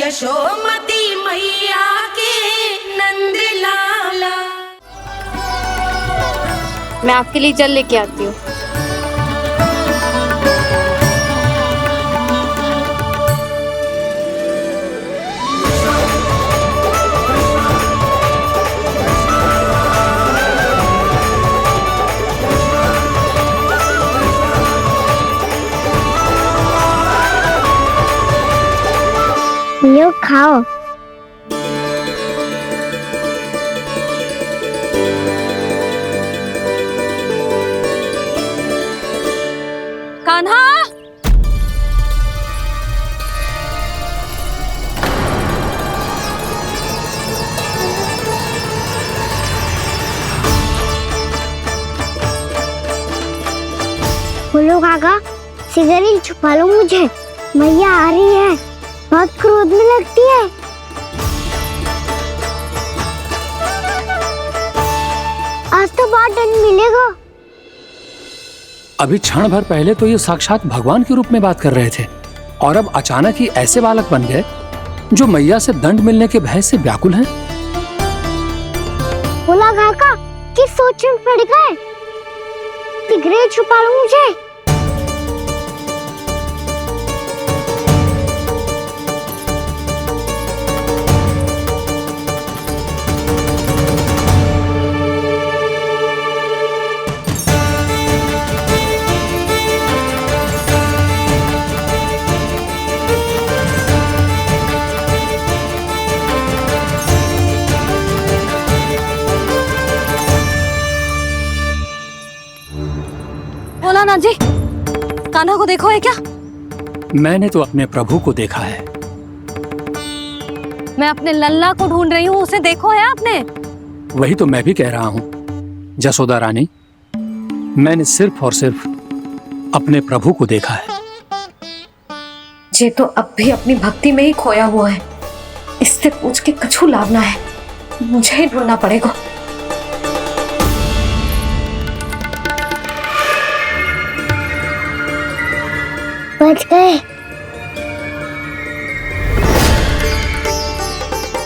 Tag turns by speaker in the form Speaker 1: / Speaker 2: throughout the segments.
Speaker 1: यशोमती मैया के नंद लाला।
Speaker 2: मैं आपके लिए जल लेके आती हूँ।
Speaker 3: ये खाओ।
Speaker 2: कान्हा,
Speaker 3: बोलो काका, सिगरेट छुपा लो मुझे, मैया आ रही है, बहुत क्रोध में लगती है। आज तो बहुत दंड मिलेगा।
Speaker 4: अभी क्षण भर पहले तो ये साक्षात भगवान के रूप में बात कर रहे थे और अब अचानक ही ऐसे बालक बन गए जो मैया से दंड मिलने के भय से व्याकुल हैं।
Speaker 3: बोला काका, किस सोच में पड़ गए? सिगरेट छुपा लो मुझे।
Speaker 2: बोला ना जी, कान्हा को देखो है क्या?
Speaker 4: मैंने तो अपने प्रभु को देखा है।
Speaker 2: मैं अपने लल्ला को ढूंढ रही हूँ, उसे देखो है आपने?
Speaker 4: वही तो मैं भी कह रहा हूँ जसोदा रानी, मैंने सिर्फ और सिर्फ अपने प्रभु को देखा है।
Speaker 2: ये तो अब भी अपनी भक्ति में ही खोया हुआ है, इससे पूछ के कछु लाभ ना है, मुझे ही ढूंढना पड़ेगा।
Speaker 3: बच गए।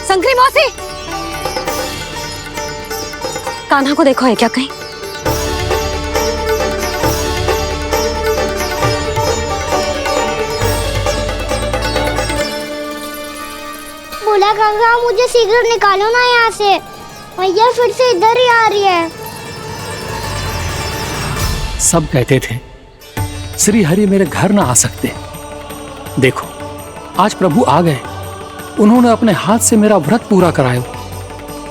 Speaker 2: संकरी मौसी, कान्हा को देखो है क्या कहीं?
Speaker 3: बोला काका, मुझे सिगरेट निकालो ना यहाँ से, मैया फिर से इधर ही आ रही है।
Speaker 4: सब कहते थे श्री हरि मेरे घर ना आ सकते। देखो आज प्रभु आ गए, उन्होंने अपने हाथ से मेरा व्रत पूरा कराया।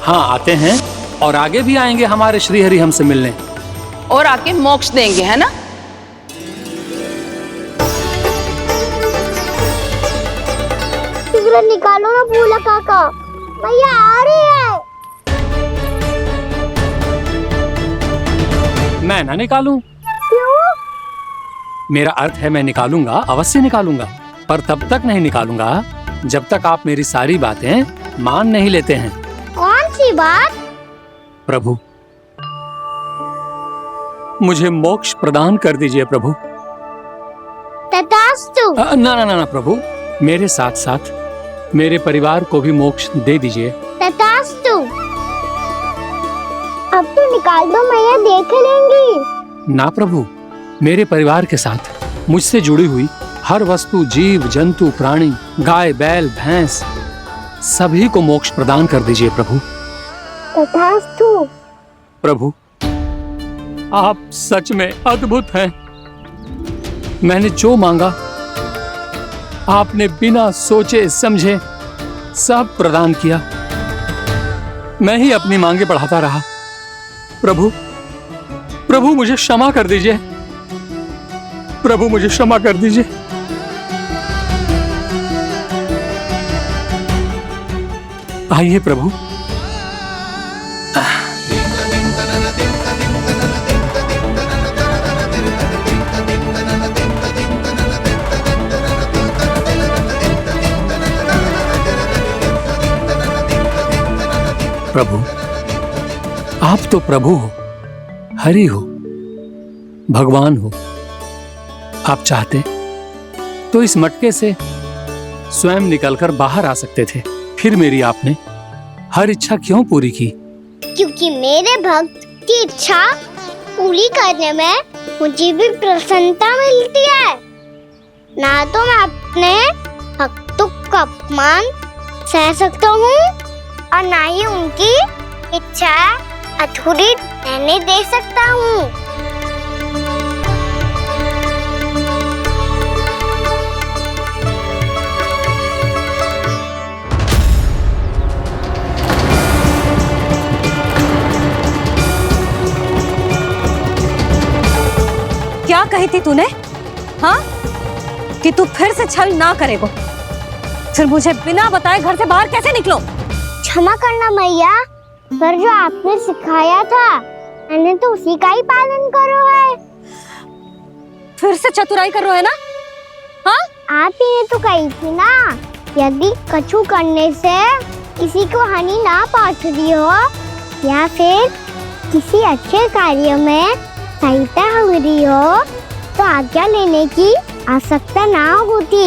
Speaker 4: हाँ आते हैं और आगे भी आएंगे हमारे श्री हरि हमसे मिलने
Speaker 5: और आके मोक्ष देंगे, है ना?
Speaker 3: सिगरेट निकालो ना बोला काका, मैया आ रही है।
Speaker 4: मैं ना निकालूं?
Speaker 3: क्यों?
Speaker 4: मेरा अर्थ है मैं निकालूंगा, अवश्य निकालूंगा, पर तब तक नहीं निकालूंगा जब तक आप मेरी सारी बातें मान नहीं लेते हैं।
Speaker 3: कौन सी बात?
Speaker 4: प्रभु, मुझे मोक्ष प्रदान कर दीजिए प्रभु।
Speaker 3: तथास्तु।
Speaker 4: ना ना ना प्रभु, मेरे साथ साथ मेरे परिवार को भी मोक्ष दे दीजिए।
Speaker 3: तथास्तु। अब तो निकाल दो, मैया देख लेंगी।
Speaker 4: ना प्रभु, मेरे परिवार के साथ मुझसे जुड़ी हुई हर वस्तु, जीव जंतु, प्राणी, गाय बैल भैंस, सभी को मोक्ष प्रदान कर दीजिए प्रभु।
Speaker 3: तथास्तु।
Speaker 4: प्रभु, आप सच में अद्भुत हैं। मैंने जो मांगा आपने बिना सोचे समझे सब प्रदान किया। मैं ही अपनी मांगे बढ़ाता रहा। प्रभु, प्रभु मुझे क्षमा कर दीजिए। प्रभु मुझे क्षमा कर दीजिए। आइए प्रभु। प्रभु, आप तो प्रभु हो, हरि हो, भगवान हो। आप चाहते तो इस मटके से स्वयं निकलकर बाहर आ सकते थे, फिर मेरी आपने हर इच्छा क्यों पूरी की?
Speaker 3: क्योंकि मेरे भक्त की इच्छा पूरी करने में मुझे भी प्रसन्नता मिलती है। ना तो मैं अपने भक्तों का अपमान सह सकता हूँ और ना ही उनकी इच्छा अधूरी रहने दे सकता हूँ।
Speaker 2: क्या कही थी तूने? हाँ, कि तू फिर से छल ना करेगा। फिर मुझे बिना बताए घर से बाहर कैसे निकलो?
Speaker 3: क्षमा करना मैया, पर जो आपने सिखाया था मैंने तो उसी का ही पालन करो है।
Speaker 2: फिर से चतुराई कर रहे हो है ना? हाँ,
Speaker 3: आप ही ने तो कही थी ना, यदि कछु करने से किसी को हानि ना पहुंच रही हो या फिर किसी अच्छे कार्य में सहायता हो रही हो तो आज्ञा लेने की आवश्यकता ना होती।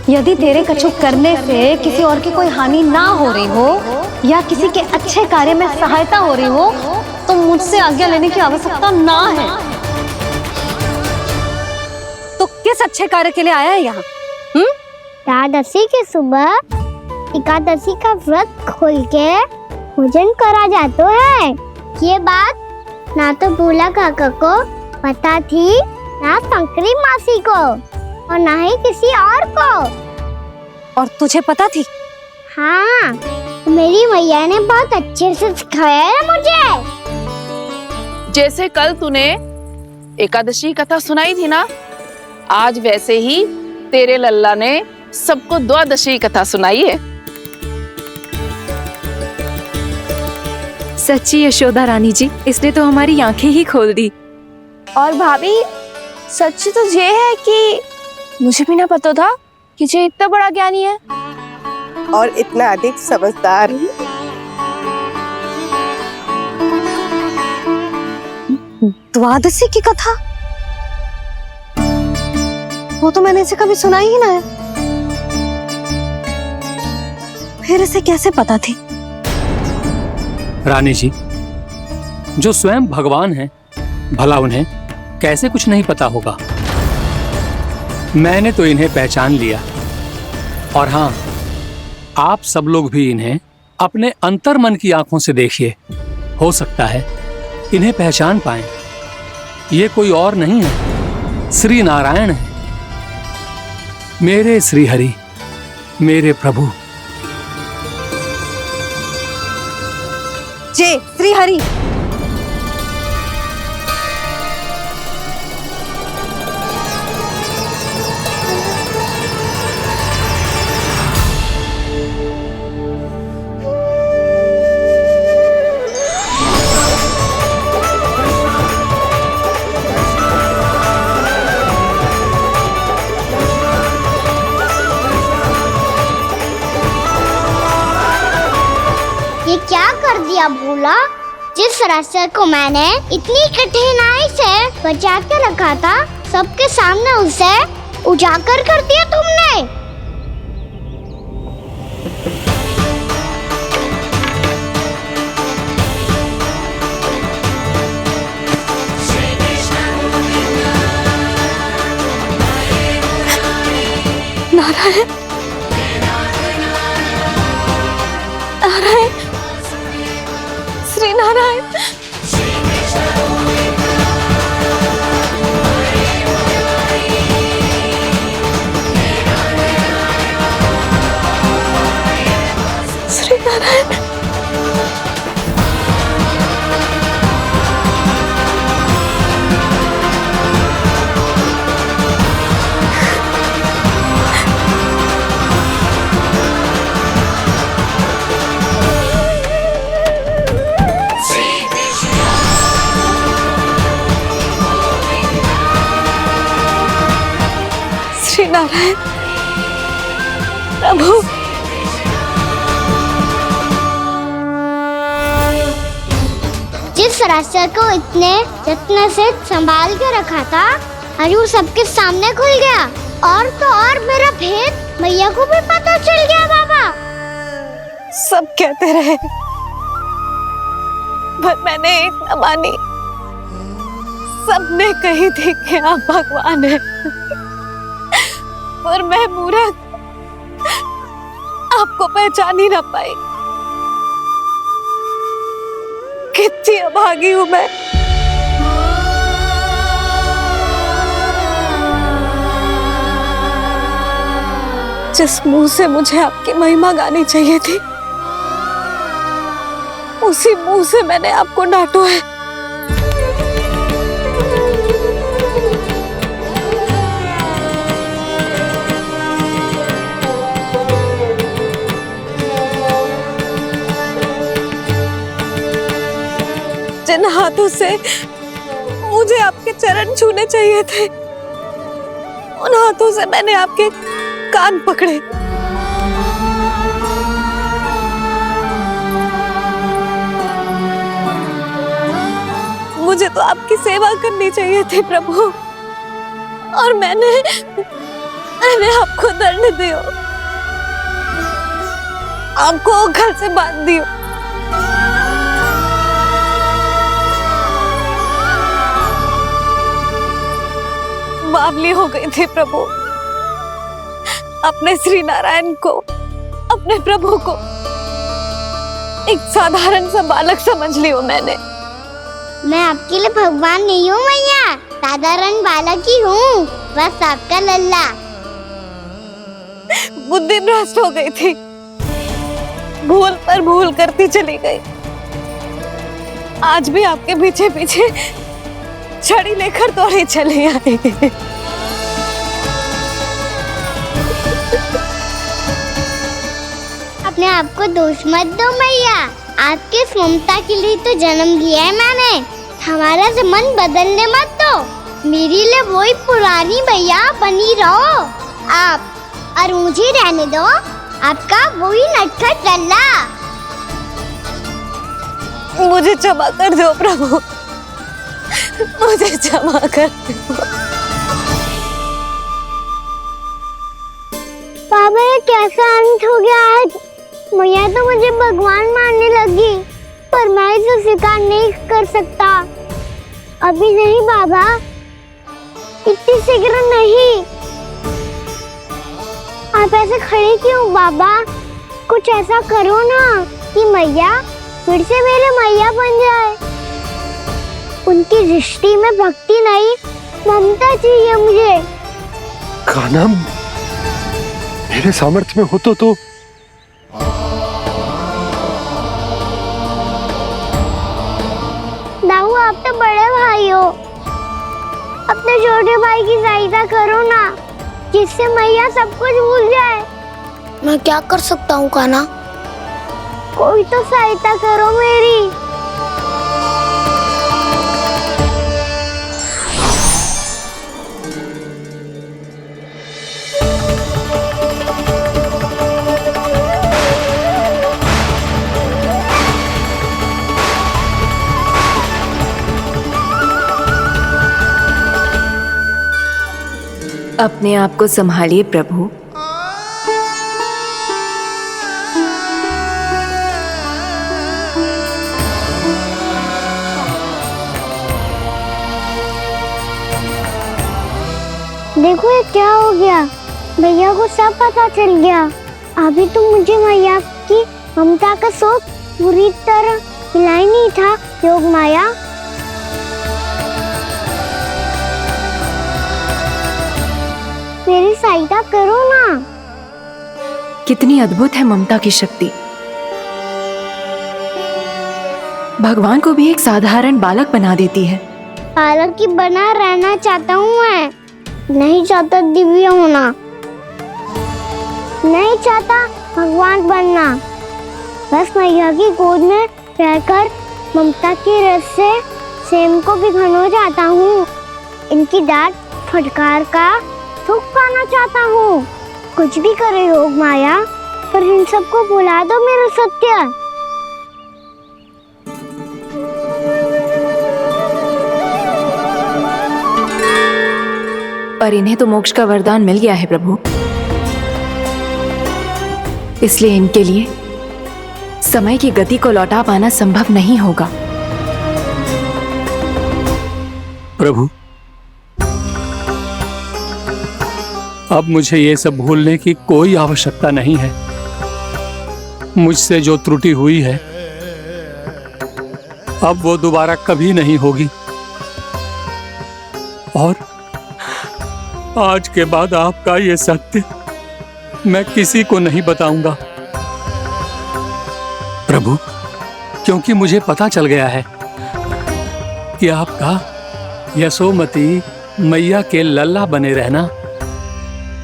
Speaker 2: यदि तेरे कछु करने से किसी और की कोई हानि ना हो रही हो या किसी के अच्छे कार्य में सहायता हो रही हो तो मुझसे आज्ञा लेने की आवश्यकता ना है। तो किस अच्छे कार्य के लिए आया है यहाँ?
Speaker 3: एकादशी के सुबह एकादशी का व्रत खोल के भोजन करा जाता है। ये बात ना तो भोला काका को पता थी, ना शंकरी मासी को और ना ही किसी और को।
Speaker 2: और तुझे पता थी?
Speaker 3: हाँ, मेरी मैया ने बहुत अच्छे से सिखाया है मुझे।
Speaker 5: जैसे कल तूने एकादशी कथा सुनाई थी ना, आज वैसे ही तेरे लल्ला ने सबको द्वादशी कथा सुनाई है।
Speaker 6: सच्ची यशोदा रानी जी, इसने तो हमारी आंखें ही खोल दी।
Speaker 7: और भाभी, सच तो ये है कि मुझे भी ना पता था कि ये इतना बड़ा ज्ञानी है
Speaker 8: और इतना अधिक समझदार।
Speaker 2: द्वादशी की कथा? वो तो मैंने इसे कभी सुना ही ना है। फिर इसे कैसे पता थी?
Speaker 4: रानी जी, जो स्वयं भगवान हैं, भला उन्हें कैसे कुछ नहीं पता होगा? मैंने तो इन्हें पहचान लिया। और हाँ, आप सब लोग भी इन्हें अपने अंतर मन की आंखों से देखिए, हो सकता है इन्हें पहचान पाएं। ये कोई और नहीं है, श्री नारायण है, मेरे श्री हरि, मेरे प्रभु।
Speaker 2: जय श्री हरि।
Speaker 3: ये क्या कर दिया भोला? जिस रास्ते को मैंने इतनी कठिनाई से बचा के रखा था, सबके सामने उसे उजागर कर दिया तुमने।
Speaker 2: नारायण, नारायण, श्री नारायण। श्री नारायण। श्री नारायण प्रभु।
Speaker 3: जिस रास्ते को इतने यत्न से संभाल के रखा था, आज वो सबके सामने खुल गया। और तो और मेरा भेद मैया को भी पता चल गया बाबा?
Speaker 7: सब कहते रहे, पर मैंने एक न मानी। सबने कही थी कि आप भगवान हैं, पर मैं मूर्ख आपको पहचान ही ना पाई। कितनी अभागी हूं मैं। जिस मुंह से मुझे आपकी महिमा गानी चाहिए थी, उसी मुंह से मैंने आपको डांटा है। जिन हाथों से मुझे आपके चरण छूने चाहिए थे, उन हाथों से मैंने आपके कान पकड़े। मुझे तो आपकी सेवा करनी चाहिए थी प्रभु, और मैंने आपको दंड दियो, आपको घर से बांध दियो। बावली हो गई थी प्रभु। अपने श्री नारायण को, अपने प्रभु को एक साधारण सा बालक समझ लियो मैंने।
Speaker 3: मैं आपके लिए भगवान नहीं हूँ मैया, साधारण बालक ही हूँ, बस आपका लल्ला।
Speaker 7: बुद्धि भ्रष्ट हो गई थी, भूल पर भूल करती चली गई। आज भी आपके पीछे पीछे छड़ी लेकर दौड़े चले आए।
Speaker 3: अपने आप को दोष मत दो मैया, आपके ममता के लिए तो जन्म लिया है मैंने। हमारा से मन बदलने मत दो, मेरे लिए वही पुरानी मैया बनी रहो आप, और मुझे रहने दो आपका वही नटखट लल्ला।
Speaker 7: मुझे क्षमा कर दो प्रभु, मुझे क्षमा कर दो।
Speaker 3: बाबा ये कैसा अंत हो गया आज? मैया तो मुझे भगवान मानने लगी, पर मैं इसे स्वीकार नहीं कर सकता। अभी नहीं बाबा, इतनी शीघ्र नहीं। आप ऐसे खड़े क्यों बाबा? कुछ ऐसा करो ना कि मैया फिर से मेरे मैया बन जाए। उनकी दृष्टि में भक्ति नहीं, ममता चाहिए मुझे।
Speaker 9: कान्हा, मेरे सामर्थ्य में हो तो
Speaker 3: दाऊ, आप तो बड़े भाई हो, अपने छोटे भाई की सहायता करो ना, जिससे मैया सब कुछ भूल जाए।
Speaker 10: मैं क्या कर सकता हूँ कान्हा?
Speaker 3: कोई तो सहायता करो मेरी।
Speaker 6: अपने आप को संभालिए प्रभु।
Speaker 3: देखो ये क्या हो गया, भैया को सब पता चल गया। अभी तो मुझे मैया की ममता का शौक पूरी तरह मिला ही नहीं था। योग माया, मेरी सहायता करो ना।
Speaker 6: कितनी अद्भुत है ममता की शक्ति। भगवान को भी एक साधारण बालक बना देती है।
Speaker 3: बालक की बना रहना चाहता हूँ मैं, नहीं चाहता दिव्य होना, नहीं चाहता भगवान बनना। बस मैया की गोद में रहकर ममता के रस से सेम को भिगोना चाहता हूँ। इनकी डांट फटकार का सुख पाना चाहता हूँ। कुछ भी करे योग माया, पर इन सबको भुला दो मेरा सत्य।
Speaker 6: पर इन्हें तो मोक्ष का वरदान मिल गया है प्रभु। इसलिए इनके लिए समय की गति को लौटा पाना संभव नहीं होगा।
Speaker 4: प्रभु, अब मुझे ये सब भूलने की कोई आवश्यकता नहीं है। मुझसे जो त्रुटि हुई है अब वो दोबारा कभी नहीं होगी, और आज के बाद आपका ये सत्य मैं किसी को नहीं बताऊंगा प्रभु, क्योंकि मुझे पता चल गया है कि आपका यशोमती मैया के लल्ला बने रहना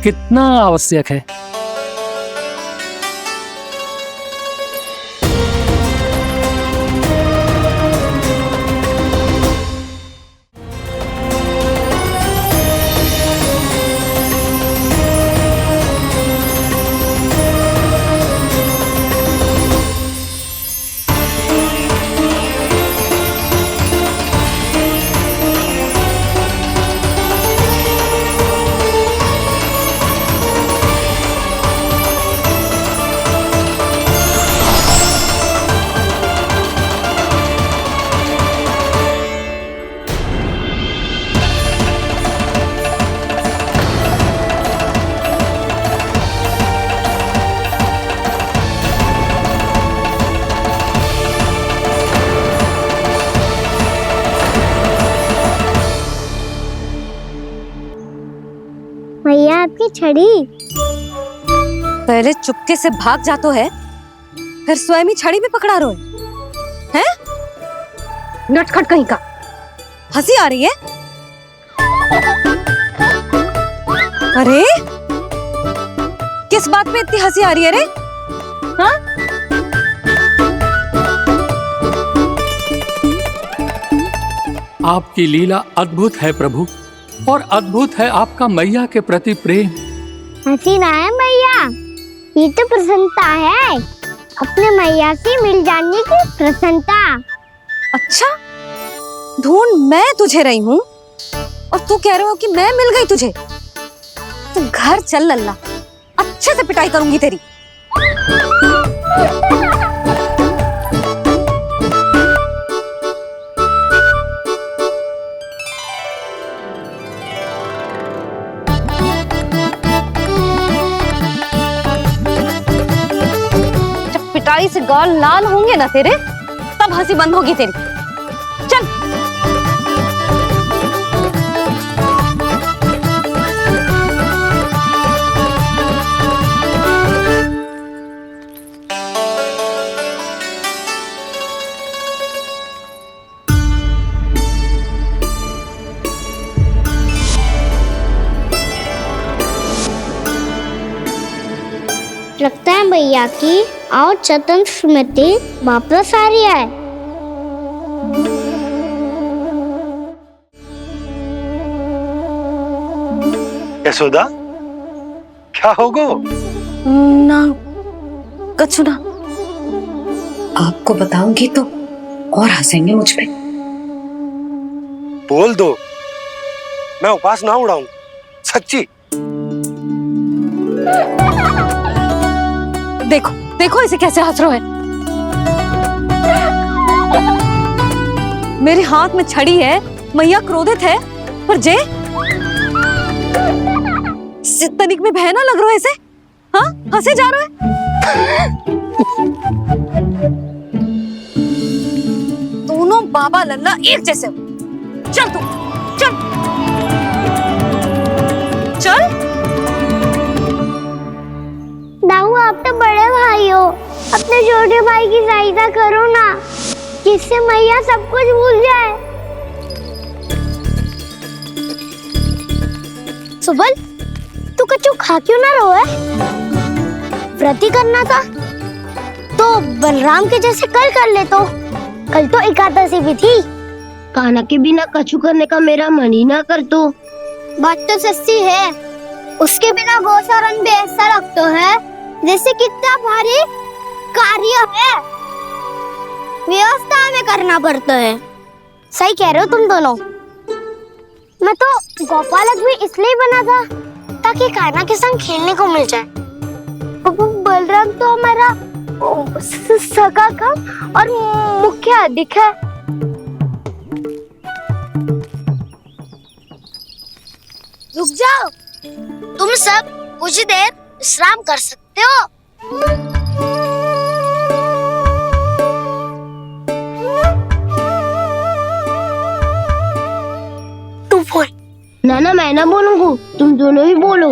Speaker 4: कितना आवश्यक है।
Speaker 3: भैया आपकी छड़ी।
Speaker 2: पहले चुपके से भाग जातो है, फिर स्वयं ही छड़ी भी पकड़ा रो है? नटखट कहीं का। हंसी आ रही है? अरे किस बात पे इतनी हंसी आ रही है रे? हाँ?
Speaker 4: आपकी लीला अद्भुत है प्रभु, और अद्भुत है आपका मैया के प्रति प्रेम।
Speaker 3: हंसी ना है मैया, ये तो प्रसन्नता है, अपने मैया से मिल जाने की प्रसन्नता।
Speaker 2: अच्छा, ढूंढ मैं तुझे रही हूँ और तू कह रहे हो कि मैं मिल गई तुझे? तू घर चल लल्ला, अच्छे से पिटाई करूंगी तेरी। पिटाई से गाल लाल होंगे ना तेरे, तब हंसी बंद होगी तेरी। चल।
Speaker 3: लगता है भैया की और चतन स्मृति वापस आ रही है।
Speaker 9: यशोदा, क्या होगो?
Speaker 2: ना कछु ना।
Speaker 11: आपको बताऊंगी तो और हंसेंगे मुझ पे।
Speaker 9: बोल दो, मैं उपास ना उड़ाऊं, सच्ची।
Speaker 2: देखो देखो इसे कैसे हंस रहा है। मेरे हाथ में छड़ी है, मैया क्रोधित है, पर जे तनिक में बहना लग रहा है इसे। हाँ, हंसे जा रहा है। दोनों बाबा लल्ला एक जैसे हो। चल तू, चल चल।
Speaker 3: दाऊ, आप तो बड़े भाई हो, अपने छोटे भाई की सहायता करो ना, जिससे मैया सब कुछ भूल जाए। सुबल, तू कच्चू खा क्यों ना रहो है? व्रत ही करना था तो बलराम के जैसे कल कर ले। तो कल तो एकादशी भी थी।
Speaker 10: कान्हा के बिना कछु करने का मेरा मन ही ना कर। तो
Speaker 3: बात तो सच्ची है, उसके बिना गोचरण भी ऐसा लगता है जैसे कितना भारी कार्य है, व्यवस्था में करना पड़ता है। सही कह रहे हो तुम दोनों। मैं तो गोपालक भी इसलिए बना था ताकि कान्हा के संग खेलने को मिल जाए। बलराम तो हमारा सगा काम और मुख्य अधिक है। रुक जाओ, तुम सब कुछ देर विश्राम कर सकते हो। तू बोल।
Speaker 10: ना मैं ना बोलूंगा, तुम दोनों ही बोलो।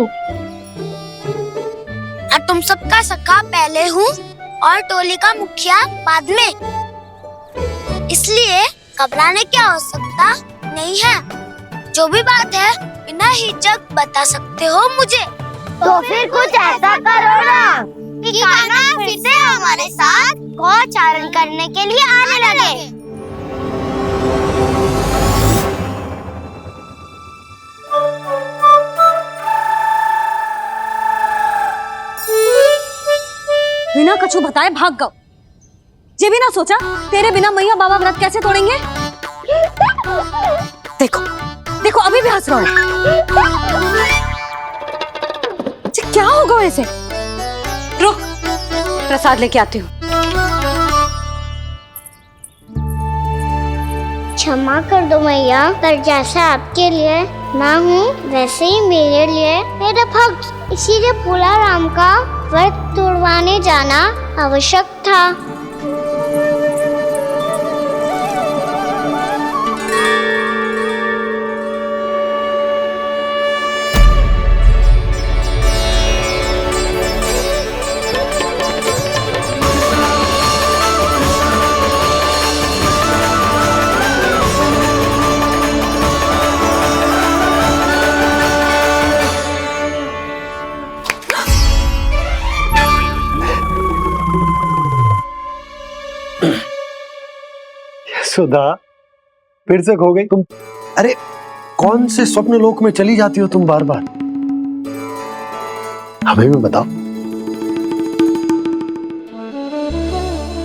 Speaker 3: और तुम सबका सखा पहले हूँ और टोली का मुखिया बाद में, इसलिए घबराने की आवश्यकता नहीं है। जो भी बात है बिना हिचक बता सकते हो मुझे। तो फिर कुछ ऐसा करो ना कि कान्हा फिर से हमारे साथ गौचारण करने के लिए आने लगे।
Speaker 2: बिना कछु बताए भाग गओ। ये भी ना सोचा तेरे बिना मैया बाबा व्रत कैसे तोड़ेंगे। देखो देखो अभी भी हंस रहा है। क्या होगा वैसे? रुक, प्रसाद लेके आती हूँ।
Speaker 3: क्षमा कर दो मैया, पर जैसा आपके लिए मैं हूँ वैसे ही मेरे लिए मेरा भक्त, इसीलिए भोला राम का व्रत तोड़वाने जाना आवश्यक था।
Speaker 9: सुधा, फिर से खो गई तुम। अरे कौन से स्वप्न लोक में चली जाती हो तुम बार बार? हमें भी बताओ।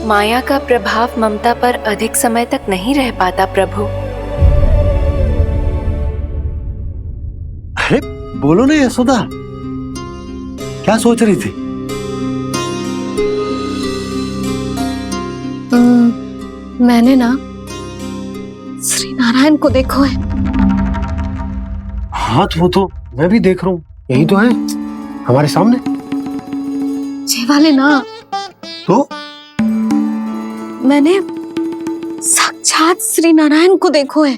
Speaker 6: माया का प्रभाव ममता पर अधिक समय तक नहीं रह पाता प्रभु।
Speaker 9: अरे बोलो ना यशोदा, क्या सोच रही थी?
Speaker 2: मैंने ना श्री नारायण को देखो है।
Speaker 9: हाँ वो तो मैं भी देख रहा हूँ, यही तो है हमारे सामने।
Speaker 2: ये वाले ना,
Speaker 9: तो
Speaker 2: मैंने साक्षात श्री नारायण को देखो है,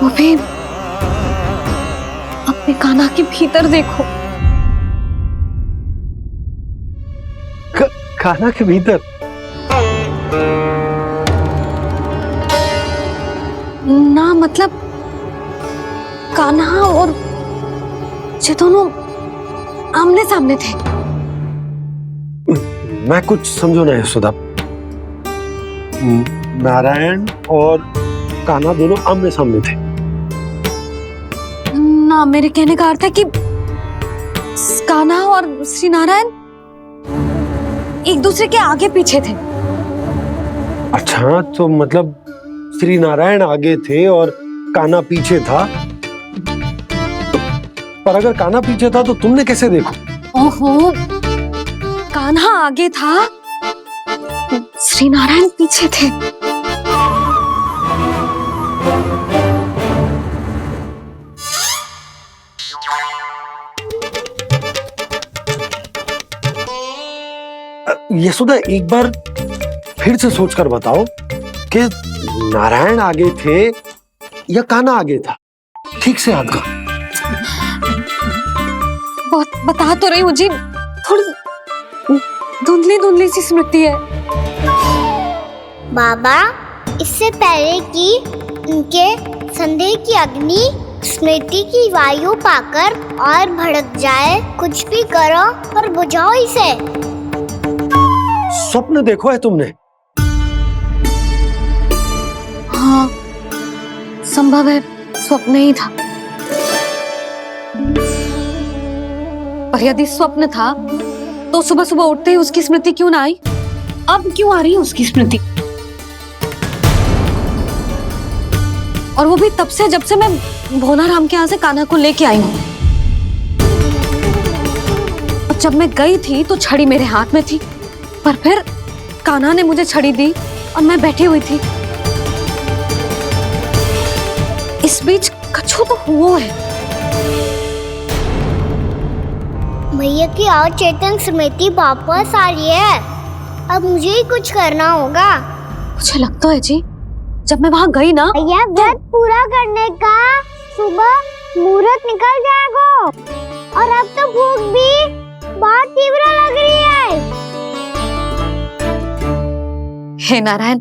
Speaker 2: वो भी अपने कान्हा के भीतर देखो।
Speaker 9: कान्हा के भीतर?
Speaker 2: ना मतलब कान्हा और ये दोनों आमने सामने थे।
Speaker 9: मैं कुछ समझो ना यशोदा। नारायण और कान्हा दोनों आमने सामने थे?
Speaker 2: ना, मेरे कहने का अर्थ है कि कान्हा और श्री नारायण एक दूसरे के आगे पीछे थे।
Speaker 9: अच्छा, तो मतलब श्री नारायण आगे थे और कान्हा पीछे था। पर अगर कान्हा पीछे था तो तुमने कैसे देखो?
Speaker 2: ओहो, कान्हा आगे था, श्री नारायण पीछे थे।
Speaker 9: यशोदा, एक बार फिर से सोचकर बताओ कि नारायण आगे थे या कान्हा आगे था? ठीक से याद करो।
Speaker 2: बहुत बता तो रही हूँ जी, थोड़ी धुंधली धुंधली सी स्मृति है।
Speaker 3: बाबा, इससे पहले कि उनके संदेह की अग्नि स्मृति की वायु पाकर और भड़क जाए, कुछ भी करो और बुझाओ इसे।
Speaker 9: स्वप्न देखो है तुमने?
Speaker 2: हाँ, संभव है स्वप्न ही था। पर यदि स्वप्न था तो सुबह सुबह उठते ही उसकी स्मृति क्यों ना आई? अब क्यों आ रही है उसकी स्मृति? और वो भी तब से जब से मैं भोला राम के यहाँ से कान्हा को लेके आई हूँ। जब मैं गई थी तो छड़ी मेरे हाथ में थी, पर फिर कान्हा ने मुझे छड़ी दी और मैं बैठी हुई थी। इस बीच कछु तो हुआ है।
Speaker 3: भैया की अचेतन स्मृति वापस आ रही है। अब मुझे ही कुछ करना होगा।
Speaker 2: मुझे लगता है जी, जब मैं वहाँ गई ना,
Speaker 3: भैया व्रत पूरा करने का सुबह मुहूर्त निकल जाएगा और अब तो भूख भी बहुत तीव्र लग रही है।
Speaker 2: हे नारायण,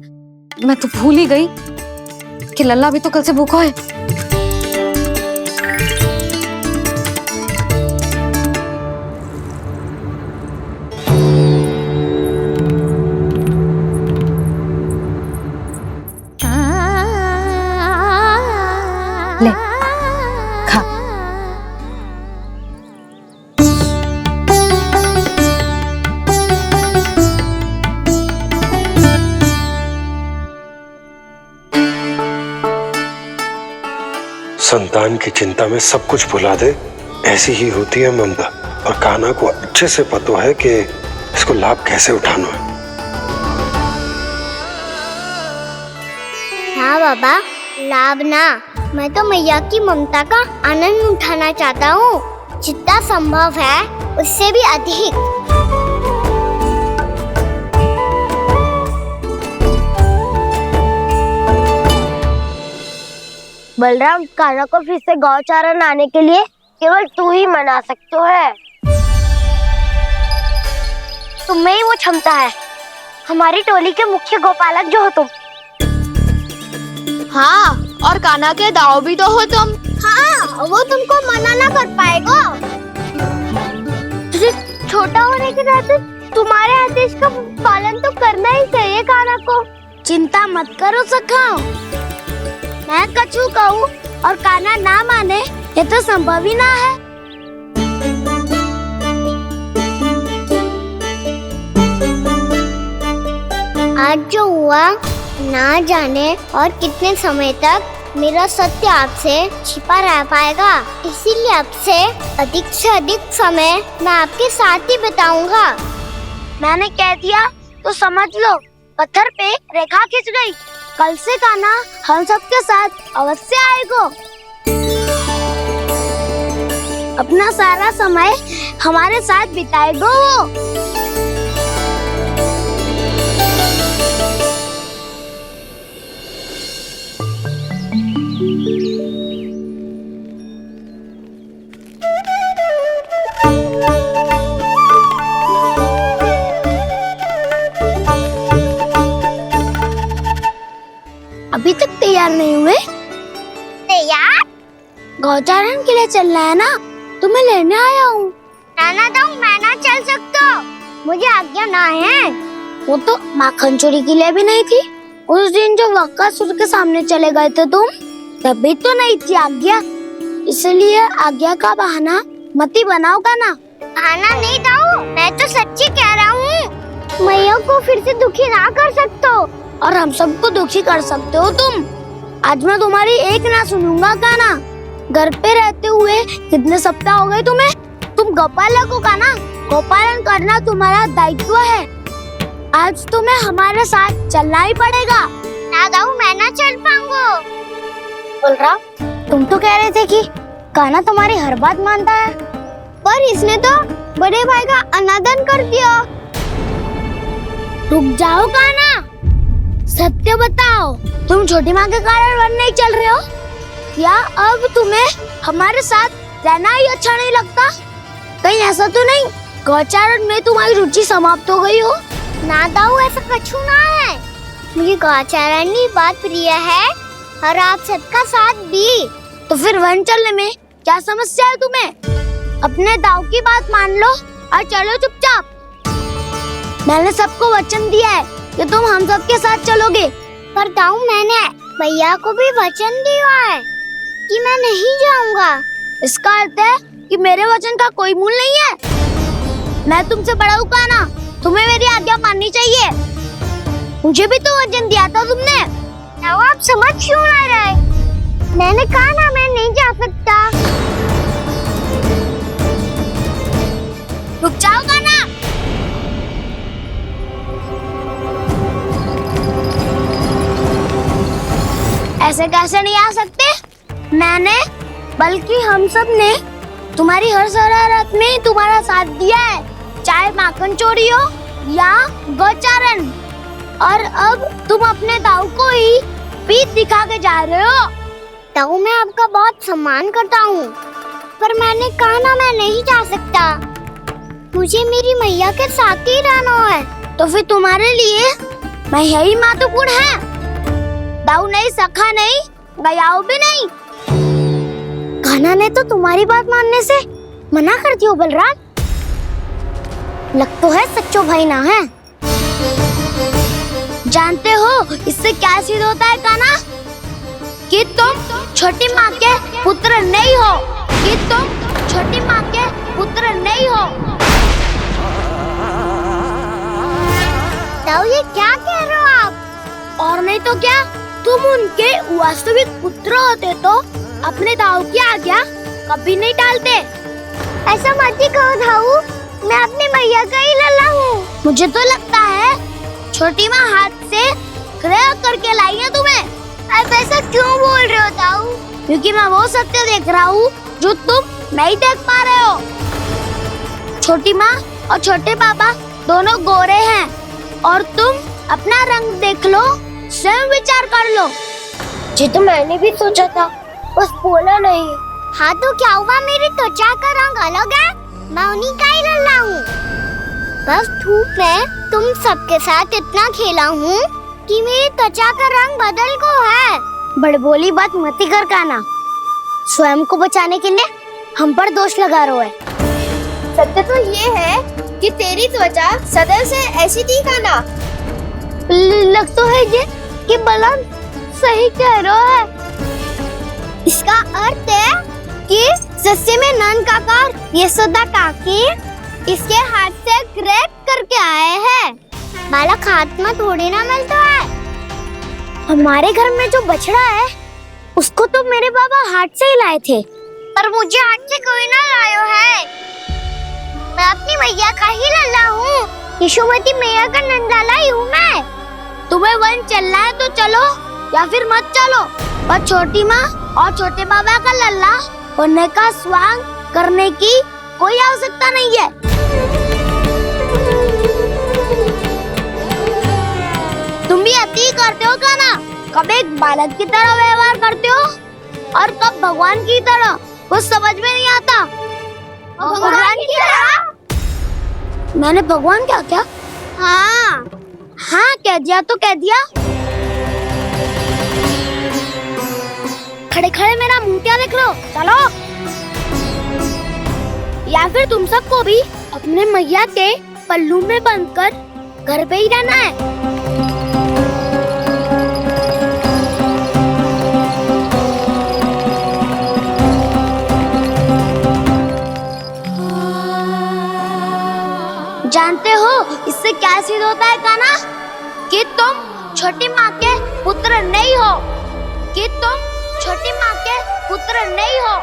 Speaker 2: मैं तो भूल ही गई कि लल्ला भी तो कल से भूखा है। ले खा।
Speaker 9: संतान की चिंता में सब कुछ भुला दे, ऐसी ही होती है ममता। और कान्हा को अच्छे से पता है कि इसको लाभ कैसे उठाना है।
Speaker 3: हाँ बाबा, लाभ ना, मैं तो मैया की ममता का आनंद उठाना चाहता हूँ, जितना संभव है उससे भी अधिक।
Speaker 10: बलराम, कान्हा को फिर से गौचारण आने के लिए केवल तू ही मना सकते है। तुम्हें ही वो क्षमता है, हमारी टोली के मुख्य गोपालक जो हो तुम।
Speaker 3: हाँ, और कान्हा के दाव भी तो हो तुम। हाँ, वो तुमको मना ना कर पाएगा। छोटा होने के नाते तुम्हारे आदेश का पालन तो करना ही चाहिए कान्हा को। चिंता मत करो सखा, मैं कछु कहूँ और कान्हा ना माने, ये तो संभव ही ना है। आज जो हुआ ना जाने और कितने समय तक मेरा सत्य आपसे छिपा रह पाएगा, इसीलिए आपसे अधिक से अधिक समय मैं आपके साथ ही बिताऊंगा। मैंने कह दिया तो समझ लो, पत्थर पे रेखा खींच गई। कल से कान्हा हम सबके साथ अवश्य आएगा। अपना सारा समय हमारे साथ बिताएगा वो। अभी तक तैयार नहीं हुए? तैयार? गौचारण के लिए चलना है ना, तुम्हें लेने आया हूँ। नाना तो मैं ना चल सकता, मुझे आज्ञा ना है। वो तो माखन चोरी के लिए भी नहीं थी। उस दिन जो वक्कासुर के सामने चले गए थे तुम, तभी तो नहीं थी आज्ञा। इसलिए आज्ञा का बहाना मत ही बनाओ ना। बहाना नहीं दाऊ, मैं तो सच्ची कह रहा हूँ। मैया को फिर से दुखी ना कर सकते हो और हम सबको दुखी कर सकते हो तुम। आज मैं तुम्हारी एक ना सुनूंगा कान्हा। घर पे रहते हुए कितने सप्ताह हो गए तुम्हें? तुम गोपालक हो कान्हा, गोपालन करना तुम्हारा दायित्व है। आज तुम्हें हमारे साथ चलना ही पड़ेगा। ना दाऊ, मैं ना चल पाऊंगा। बलराम, तुम तो कह रहे थे कि कान्हा तुम्हारी हर बात मानता है, पर इसने तो बड़े भाई का अनादर कर दिया। रुक जाओ कान्हा, सत्य बताओ, तुम छोटी माँ के कारण वन नहीं चल रहे हो या अब तुम्हें हमारे साथ रहना ही अच्छा नहीं लगता? कहीं ऐसा तो नहीं गौचारण में तुम्हारी रुचि समाप्त हो गई हो? ना दाऊ, ऐसा कछु ना है। मुझे गौचारण ही बात प्रिय है और आप सबका साथ भी। तो फिर वन चलने में क्या समस्या है तुम्हें? अपने दाऊ की बात मान लो और चलो चुपचाप। मैंने सबको वचन दिया है कि तुम हम सबके साथ चलोगे। पर दाऊ, मैंने भैया को भी वचन दिया है कि मैं नहीं जाऊंगा। इसका अर्थ है कि मेरे वचन का कोई मूल नहीं है। मैं तुमसे बड़ा हूँ कान्हा, तुम्हें मेरी आज्ञा माननी चाहिए। मुझे भी तो वचन दिया था तुमने। दाऊ, आप समझ क्यों ना रहे? मैंने कहा ना मैं नहीं जा सकता। रुक जाओ ऐसे कैसे नहीं आ सकते? मैंने बल्कि हम सब ने तुम्हारी हर शरारत में तुम्हारा साथ दिया है, चाहे माखन चोरी हो या गौचारण। और अब तुम अपने ताऊ को ही पीठ दिखा के जा रहे हो। ताऊ, मैं आपका बहुत सम्मान करता हूँ, पर मैंने कहा ना मैं नहीं जा सकता। मुझे मेरी मैया के साथ ही रहना है। तो फिर तुम्हारे लिए मैं यही महत्वपूर्ण है। दाऊ नहीं, सखा नहीं, गयाऊ भी नहीं। कान्हा ने तो तुम्हारी बात मानने से मना कर दियो बलराम। लग तो है सच्चो भाई ना है। जानते हो इससे क्या सिद्ध होता है कान्हा? कि तुम छोटी माँ के पुत्र नहीं हो, कि तुम छोटी माँ के पुत्र नहीं हो। तो ये क्या कह रहे हो आप? और नहीं तो क्या, तुम उनके वास्तविक पुत्र होते तो अपने दाऊ की आज्ञा कभी नहीं टालते। ऐसा मत ही कहो दाऊ, मैं अपनी मैया का ही लल्ला हूँ। मुझे तो लगता है छोटी माँ हाथ से ग्रह करके लाई है तुम्हें। आप ऐसा क्यों बोल रहे हो दाऊ? क्योंकि मैं वो सत्य देख रहा हूँ जो तुम नहीं देख पा रहे हो। छोटी माँ और छोटे पापा दोनों गोरे हैं और तुम अपना रंग देख लो, स्वयं विचार कर लो।
Speaker 10: जी तो मैंने भी सोचा था, बस बोला नहीं।
Speaker 3: हाँ तो क्या हुआ, मेरी त्वचा का रंग अलग है, मैं उन्हीं का ही लल्ला हूँ। बस धूप में तुम सबके साथ इतना खेला हूँ कि मेरी त्वचा का रंग बदल को है। बड़बोली बात मत ही कर कान्हा, स्वयं को बचाने के लिए हम पर दोष लगा रहे है।
Speaker 10: सत्य तो ये है कि तेरी त्वचा सदैव से ऐसी थी कान्हा।
Speaker 3: लग तो है ये कि बलराम सही कह रहा है। इसका अर्थ है कि सस्य में नन काका यशोदा काकी इसके हाथ से ग्रेट करके आए हैं। बालक हाथ में थोड़ी ना मिलता है। हमारे घर में जो बछड़ा है उसको तो मेरे बाबा हाथ से ही लाए थे, पर मुझे हाथ से कोई ना लायो है। मैं अपनी मैया का ही लल्ला हूँ, यशोमती मैया का नंदाला ही हूँ मैं। तुम्हें वन चलना है तो चलो या फिर मत चलो, पर छोटी माँ और छोटे बाबा का लल्ला होने का स्वांग करने की कोई आवश्यकता नहीं है। तुम भी अति करते हो कान्हा, कब एक बालक की तरह व्यवहार करते हो और कब भगवान की तरह, कुछ समझ में नहीं आता। भगवान की तरह? मैंने भगवान क्या क्या? हाँ कह दिया तो कह दिया। खड़े खड़े मेरा मुंह क्या देख लो, चलो। या फिर तुम सबको भी अपने मैया के पल्लू में बंधकर घर पे ही रहना है। जानते हो इससे क्या सिद्ध होता है कान्हा? कि तुम छोटी माँ के पुत्र नहीं हो, कि तुम छोटी माँ के पुत्र नहीं हो।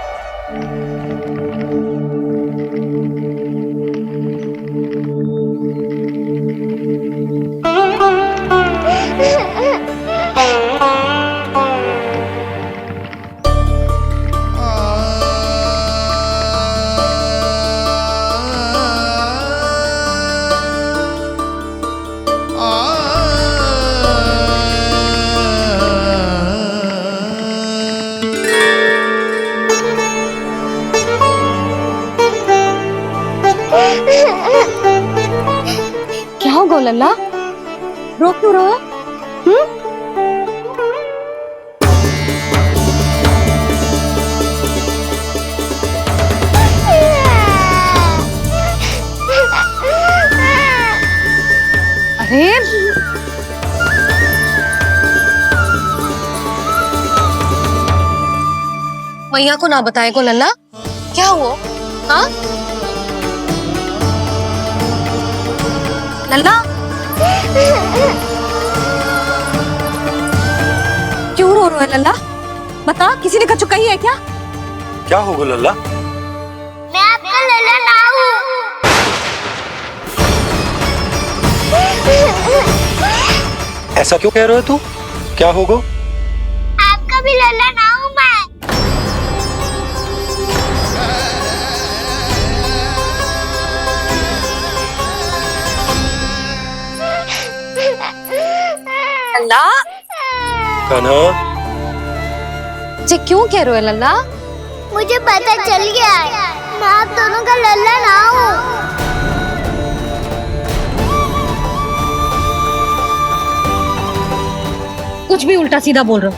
Speaker 2: क्या हो गो लल्ला, रो क्यों रहे हो? अरे मैया को ना बताए को लल्ला, क्या हुआ? हाँ लल्ला, क्यों रो रहा है लल्ला? बता, किसी ने कछु कही है क्या?
Speaker 9: क्या होगा लल्ला?
Speaker 3: मैं आपका लल्ला ना हूँ।
Speaker 9: ऐसा क्यों कह रहे हो तू? क्या होगा?
Speaker 3: आपका भी लल्ला ना हूँ मैं।
Speaker 7: लल्ला
Speaker 9: कान्हा,
Speaker 2: जी क्यों कह रहे हो लल्ला?
Speaker 3: मुझे पता चल गया है, मैं आप दोनों का लल्ला ना हूँ।
Speaker 2: कुछ भी उल्टा सीधा बोल रहे हो।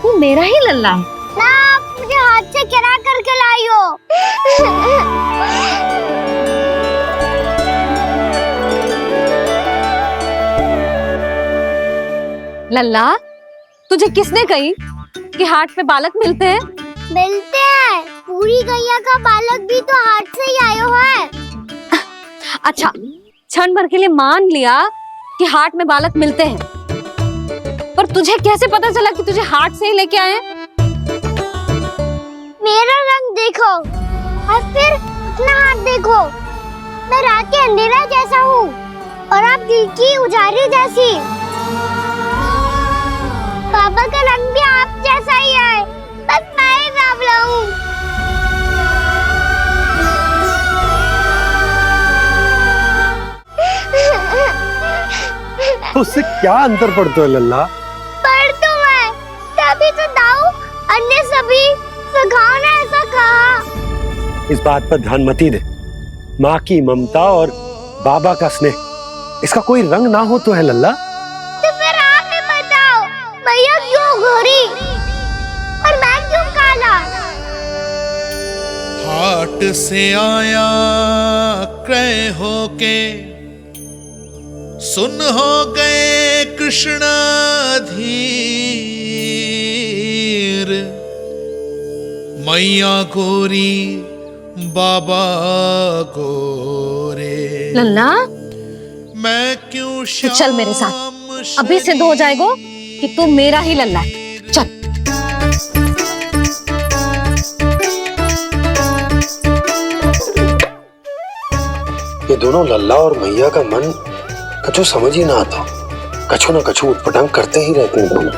Speaker 2: वो मेरा ही लल्ला है।
Speaker 3: ना आप मुझे हाथ से गिरा करके लाई हो।
Speaker 2: लल्ला, तुझे किसने कही कि हाट पे बालक मिलते हैं?
Speaker 3: मिलते हैं, पूरी गैया का बालक भी तो हाट से ही आयो है।
Speaker 2: अच्छा, क्षण भर के लिए मान लिया कि हाट में बालक मिलते हैं, पर तुझे कैसे पता चला कि तुझे हाट से ही लेके आए?
Speaker 3: मेरा रंग देखो और फिर अपना हाथ देखो। मैं रात के अंधेरा जैसा हूँ और आप दिल की उजारी जैसी। पापा का रंग भी आप जैसा ही है, बस मैं ही बावला हूँ।
Speaker 9: उससे क्या अंतर पड़ता है लल्ला?
Speaker 3: पर तो मैं तभी तो दाऊ अन्य सभी सखाओ ने ऐसा कहा।
Speaker 9: इस बात पर ध्यान मत ही दे। माँ की ममता और बाबा का स्नेह, इसका कोई रंग ना हो तो है लल्ला।
Speaker 3: तो फिर आप ही बताओ, भैया क्यों गोरी और मैं क्यों काला?
Speaker 12: हाट से आया क्रय होके, सुन हो गए कृष्ण धीर। मैया गोरी बाबा गोरे,
Speaker 2: लल्ला,
Speaker 12: मैं क्यों
Speaker 2: तू चल मेरे साथ। अभी सिद्ध हो जाएगा कि तू मेरा ही लल्ला है। चल।
Speaker 9: ये दोनों लल्ला और मैया का मन कछु समझ ही ना आता। कछु न कछु उटपटांग करते ही रहते हैं दोनों।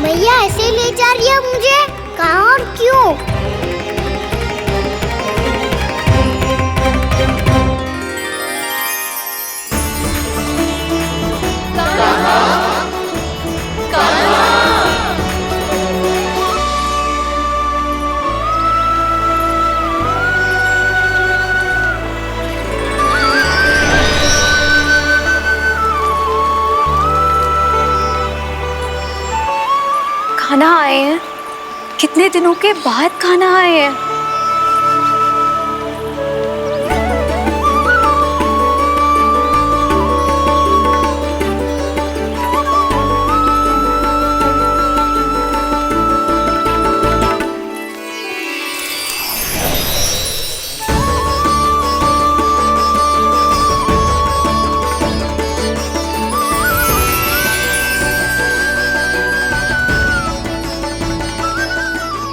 Speaker 3: भैया ऐसे ले जा रही है मुझे, कहाँ और क्यों?
Speaker 6: खाना आए हैं, कितने दिनों के बाद खाना आए हैं।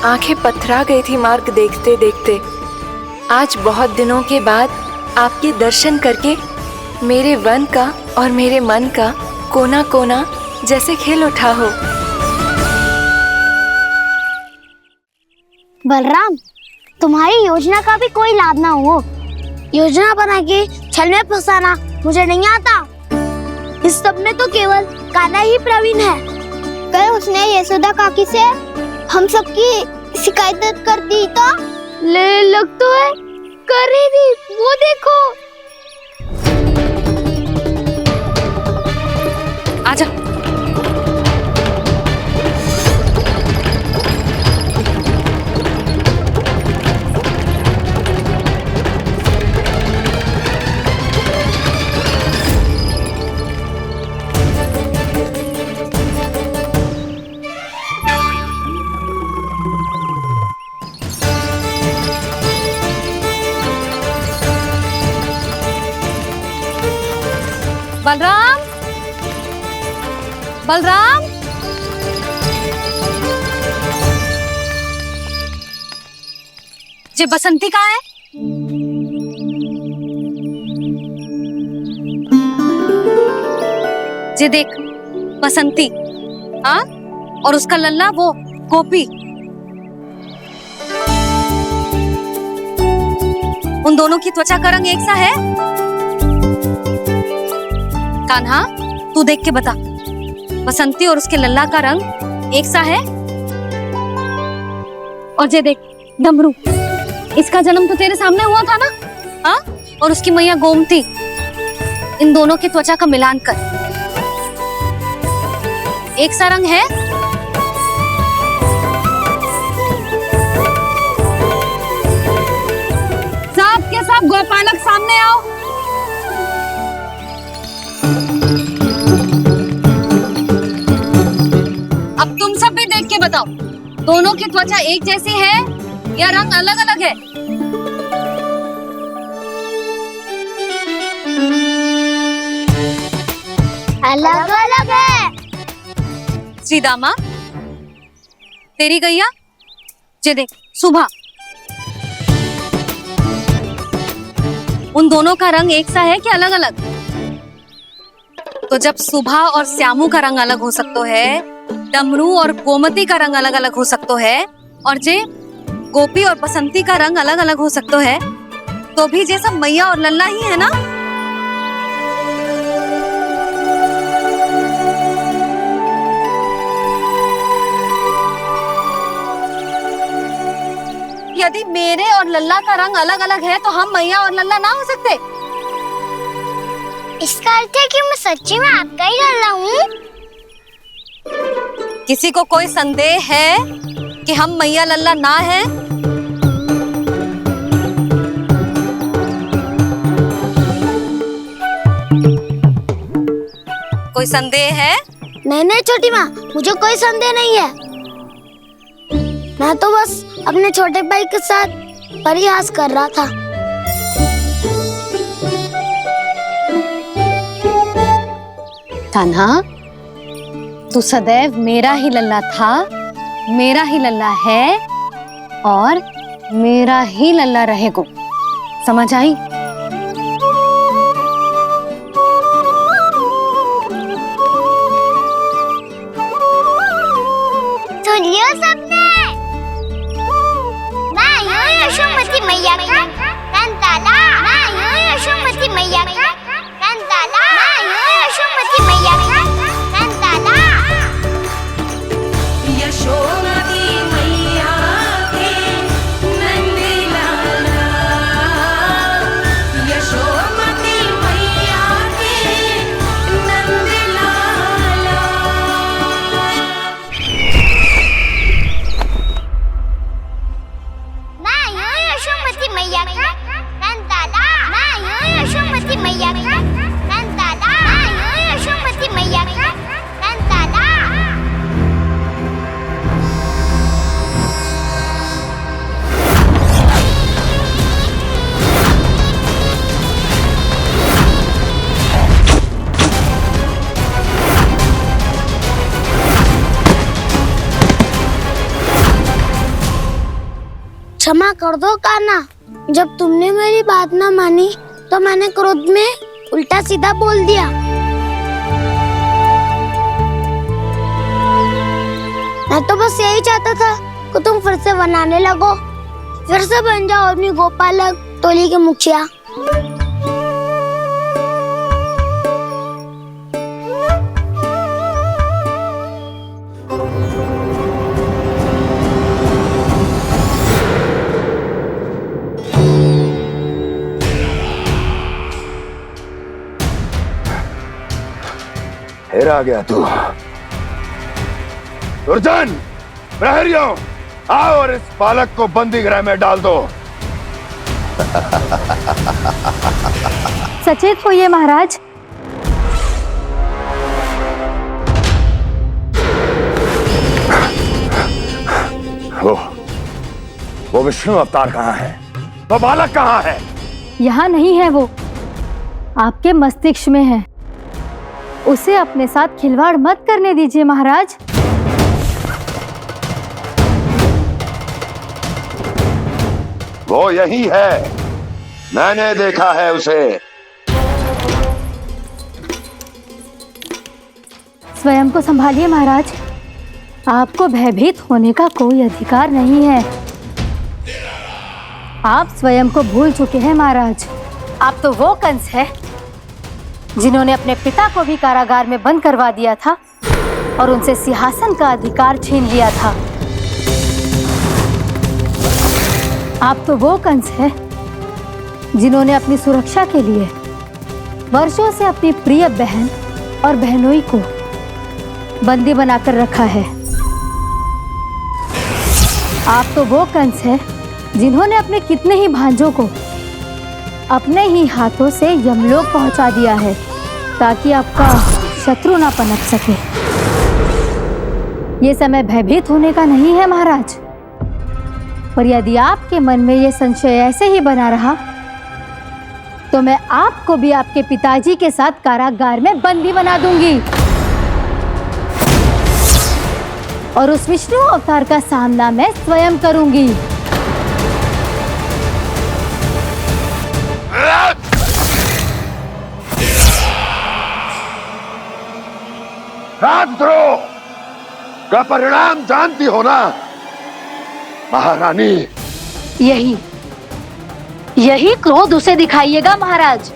Speaker 6: आंखें पथरा गई थी मार्ग देखते देखते। आज बहुत दिनों के बाद आपके दर्शन करके मेरे वन का और मेरे मन का कोना कोना जैसे खिल उठा हो।
Speaker 3: बलराम, तुम्हारी योजना का भी कोई लाभ ना हो। योजना बना के छल में फंसाना मुझे नहीं आता। इस सब में तो केवल कान्हा ही प्रवीण है। कल उसने यशोदा काकी से हम सबकी शिकायत कर दी तो ले लग तो है कर ही दी। वो देखो।
Speaker 2: आजा। बलराम, बलराम, जी बसंती कहाँ है? ये देख, बसंती, हाँ, और उसका लल्ला वो गोपी, उन दोनों की त्वचा का रंग एक सा है? कान्हा, तू देख के बता, बसंती और उसके लल्ला का रंग एक सा है? और ये देख, डमरू, इसका जन्म तो तेरे सामने हुआ था ना, हाँ? और उसकी मैया गोमती, इन दोनों की त्वचा का मिलान कर, एक सा रंग है? सब के सब गोपालक सामने आओ। अब तुम सब भी देख के बताओ, दोनों की त्वचा एक जैसी है या रंग अलग अलग है?
Speaker 3: अलग अलग है।
Speaker 2: श्रीदामा, तेरी गैया, ये देख, सुबह, उन दोनों का रंग एक सा है कि अलग अलग? तो जब सुबह और श्यामू का रंग अलग हो सकता है, डमरू और गोमती का रंग अलग अलग हो सकता है, और जे गोपी और बसंती का रंग अलग अलग हो सकता है, तो भी जे सब मैया और लल्ला ही है ना? यदि मेरे और लल्ला का रंग अलग अलग है तो हम मैया और लल्ला ना हो सकते?
Speaker 3: इसका अर्थ है कि मैं सच्ची में आपका ही लल्ला हूँ?
Speaker 2: किसी को कोई संदेह है कि हम मैया लल्ला ना हैं? कोई संदेह है?
Speaker 3: नहीं नहीं छोटी माँ, मुझे कोई संदेह नहीं है। मैं तो बस अपने छोटे भाई के साथ परिहास कर रहा था।
Speaker 2: कान्हा, तू सदैव मेरा ही लल्ला था, मेरा ही लल्ला है और मेरा ही लल्ला रहेगा, समझ आई?
Speaker 3: सुन लियो सबने, मैं हूँ यशोमती मैया का कंताला, मैं हूँ यशोमती मैया का कंताला, मैं हूँ यशोमती मैया का कंताला।
Speaker 1: यशोमती मैया के नंद लाला, यशोमती मैया के नंद लाला।
Speaker 3: मैं हूँ यशोमती मैया का कंताला, मैं हूँ यशोमती मैया का कंताला, मैं हूँ यशोमती मैया का कंताला। क्षमा कर दो कान्हा, जब तुमने मेरी बात ना मानी तो मैंने क्रोध में उल्टा सीधा बोल दिया। मैं तो बस यही चाहता था कि तुम फिर से बनाने लगो, फिर से बन जाओ अपनी गोपालक टोली के मुखिया।
Speaker 13: फिर आ गया तू। दुर्जन, प्रहरियों, आओ और इस बालक को बंदी गृह में डाल दो।
Speaker 2: सचेत होइए महाराज।
Speaker 13: वो विष्णु अवतार कहाँ है? वो बालक कहाँ है?
Speaker 2: यहाँ नहीं है वो, आपके मस्तिष्क में है। उसे अपने साथ खिलवाड़ मत करने दीजिए महाराज।
Speaker 13: वो यही है, मैंने देखा है उसे।
Speaker 14: स्वयं को संभालिए महाराज। आपको भयभीत होने का कोई अधिकार नहीं है। आप स्वयं को भूल चुके हैं महाराज। आप तो वो कंस है जिन्होंने अपने पिता को भी कारागार में बंद करवा दिया था और उनसे सिंहासन का अधिकार छीन लिया था। आप तो वो कंस है जिन्होंने अपनी सुरक्षा के लिए वर्षों से अपनी प्रिय बहन और बहनोई को बंदी बनाकर रखा है। आप तो वो कंस है जिन्होंने अपने कितने ही भांजों को अपने ही हाथों से यमलोक पहुंचा दिया है ताकि आपका शत्रु ना पनप सके। ये समय भयभीत होने का नहीं है महाराज, पर यदि आपके मन में ये संशय ऐसे ही बना रहा तो मैं आपको भी आपके पिताजी के साथ कारागार में बंदी बना दूंगी और उस विष्णु अवतार का सामना मैं स्वयं करूंगी।
Speaker 13: राजद्रोह का परिणाम जानती हो ना महारानी?
Speaker 14: यही क्रोध उसे दिखाइएगा महाराज।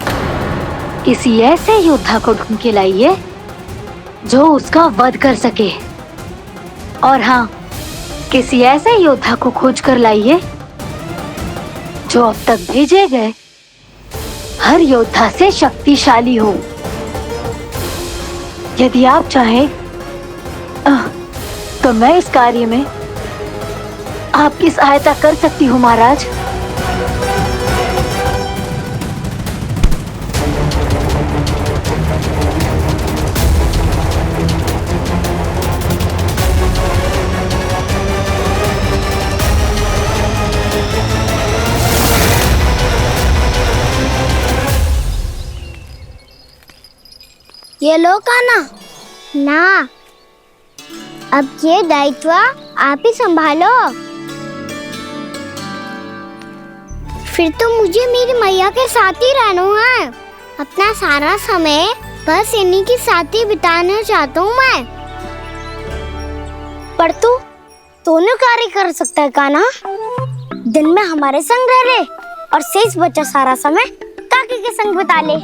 Speaker 14: किसी ऐसे योद्धा को ढूंढ के लाइए जो उसका वध कर सके। और हाँ, किसी ऐसे योद्धा को खोज कर लाइए जो अब तक भेजे गए हर योद्धा से शक्तिशाली हो। यदि आप चाहें तो मैं इस कार्य में आपकी सहायता कर सकती हूँ महाराज।
Speaker 3: ये लो कान्हा। ना, अब ये दायित्व आप ही संभालो। फिर तो मुझे मेरी मैया के साथ ही रहना है। अपना सारा समय बस इन्हीं के साथ ही बिताना चाहता हूँ मैं। पर तू दोनों कार्य कर सकता है कान्हा। दिन में हमारे संग रह ले और शेष बचा सारा समय काकी के संग बिता ले।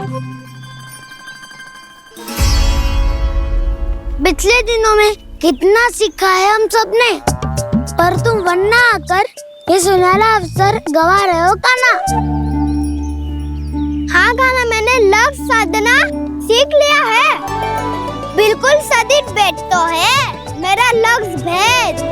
Speaker 3: पिछले दिनों में कितना सीखा है हम सबने, पर तुम वरना आकर ये सुनहरा अवसर गवा रहे हो कान्हा। हाँ कान्हा, मैंने लक्ष्य साधना सीख लिया है। बिल्कुल सदित भेद तो है मेरा लक्ष्य भेद।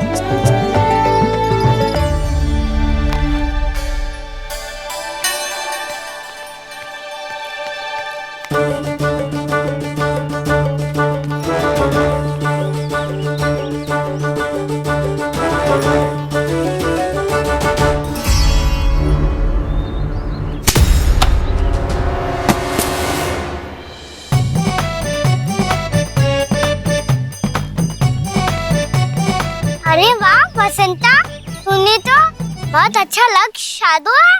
Speaker 3: अरे वाह बसंता, तूने तो बहुत अच्छा लक्ष्य साधा है।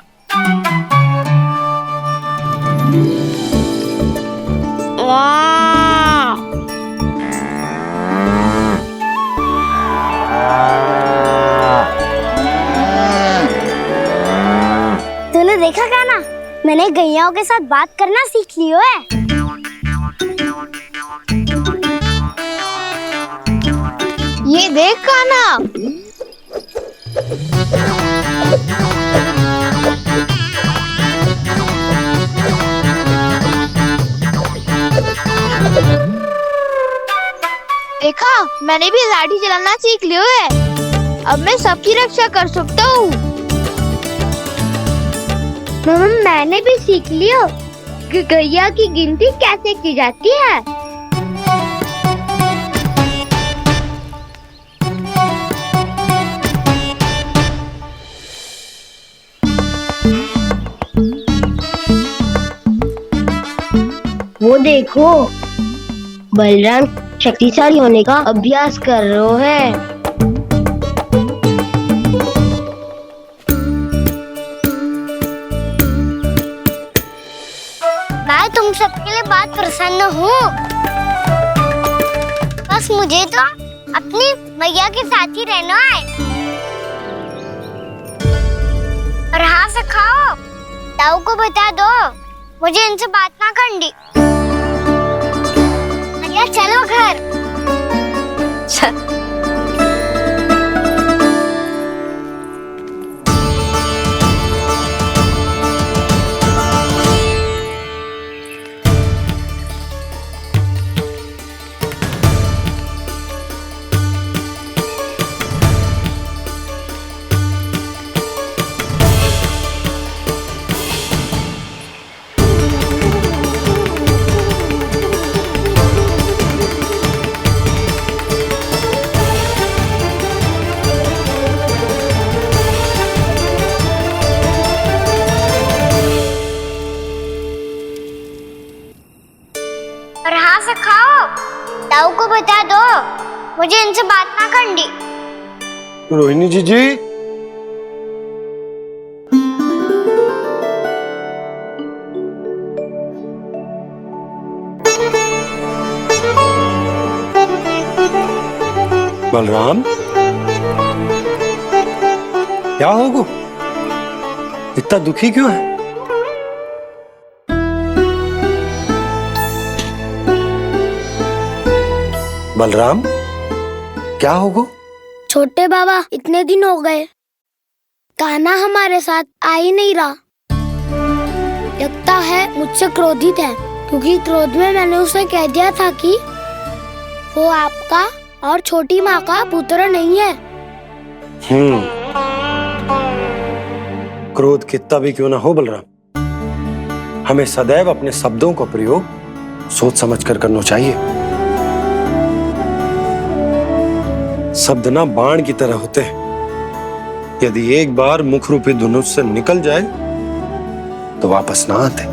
Speaker 3: वाह, तूने देखा कान्हा, मैंने गैयाओं के साथ बात करना सीख लियो है। ये देख कान्हा,
Speaker 10: देखा, मैंने भी लाठी चलाना सीख लियो है। अब मैं सबकी रक्षा कर सकता हूँ। मैंने भी सीख लियो कि गैया की गिनती कैसे की जाती है। वो देखो, बलराम शक्तिशाली होने का अभ्यास कर रहे हैं। मैं तुम सबके लिए बहुत प्रसन्न हूँ,
Speaker 3: बस मुझे तो अपनी मैया के साथ ही रहना है। और हाँ से खाओ, ताऊ को बता दो मुझे इनसे बात ना करनी। मैया चलो घर।
Speaker 2: चल।
Speaker 3: और हाँ से खाओ, ताऊ को बता दो मुझे इनसे बात ना करनी।
Speaker 9: रोहिणी जी बलराम, क्या होगा? इतना दुखी क्यों है? बलराम, क्या होगा?
Speaker 3: छोटे बाबा, इतने दिन हो गए कान्हा हमारे साथ आ ही नहीं रहा। लगता है मुझसे क्रोधित है, क्योंकि क्रोध में मैंने उसे कह दिया था कि वो आपका और छोटी माँ का पुत्र नहीं है।
Speaker 9: क्रोध कितना भी क्यों ना हो बलराम, हमें सदैव अपने शब्दों का प्रयोग सोच समझ कर करना चाहिए। शब्द ना बाण की तरह होते हैं, यदि एक बार मुख रूपी धनुष से निकल जाए तो वापस ना आते।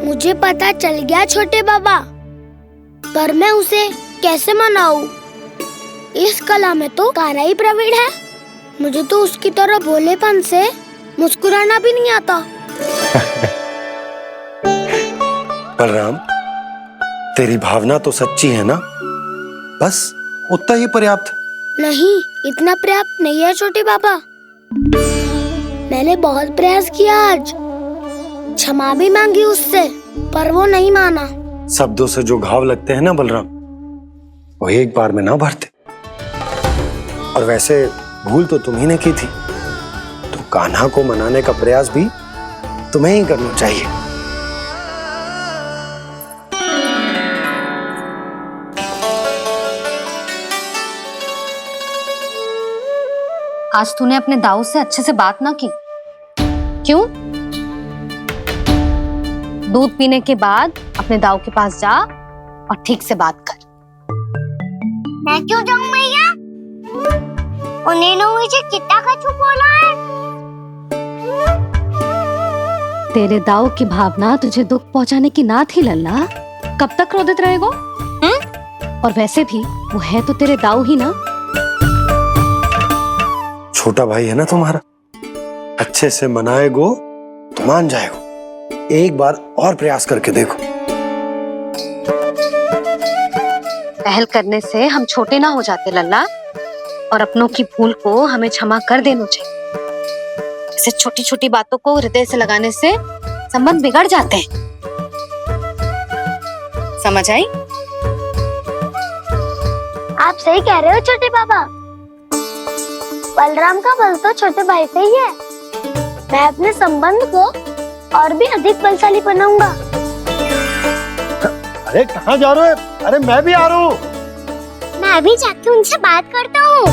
Speaker 3: मुझे पता चल गया छोटे बाबा, पर मैं उसे कैसे मनाऊं? इस कला में तो कान्हा ही प्रवीण है। मुझे तो उसकी तरह भोलेपन से मुस्कुराना भी नहीं आता।
Speaker 9: बलराम, तेरी भावना तो सच्ची है ना, बस उतना ही पर्याप्त।
Speaker 3: नहीं, इतना पर्याप्त नहीं है छोटे बाबा। मैंने बहुत प्रयास किया, आज क्षमा भी मांगी उससे, पर वो नहीं माना।
Speaker 9: शब्दों से जो घाव लगते हैं ना बलराम, वो एक बार में ना भरते। और वैसे भूल तो तुम्ही ने की थी, तो कान्हा को मनाने का प्रयास भी तुम्हें ही करना चाहिए।
Speaker 2: आज तूने अपने दाऊ से अच्छे से बात ना की, क्यों? दूध पीने के बाद अपने दाऊ के पास जा और ठीक से बात कर।
Speaker 3: मैं क्यों जाऊं मैया? उन्होंने मुझे कितना कछु बोला है।
Speaker 2: तेरे दाऊ की भावना तुझे दुख पहुंचाने की ना थी लल्ला, कब तक क्रोधित रहेगो? और वैसे भी वो है तो तेरे दाऊ ही ना।
Speaker 9: छोटा भाई है ना तुम्हारा, अच्छे से मनाएगो तो मान जाएगो। एक बार और प्रयास करके देखो।
Speaker 2: पहल करने से हम छोटे ना हो जाते लल्ला, और अपनों की भूल को हमें क्षमा कर देना चाहिए। ऐसे छोटी छोटी बातों को हृदय से लगाने से संबंध बिगड़ जाते हैं। समझ आई?
Speaker 3: आप सही कह रहे हो छोटे बाबा। बलराम का बल तो छोटे भाई से ही है। मैं अपने संबंध को और भी अधिक बलशाली बनाऊंगा।
Speaker 9: अरे कहाँ जा रहे हो? अरे मैं भी आ रहा हूँ।
Speaker 3: मैं अभी जाके उनसे बात करता हूँ।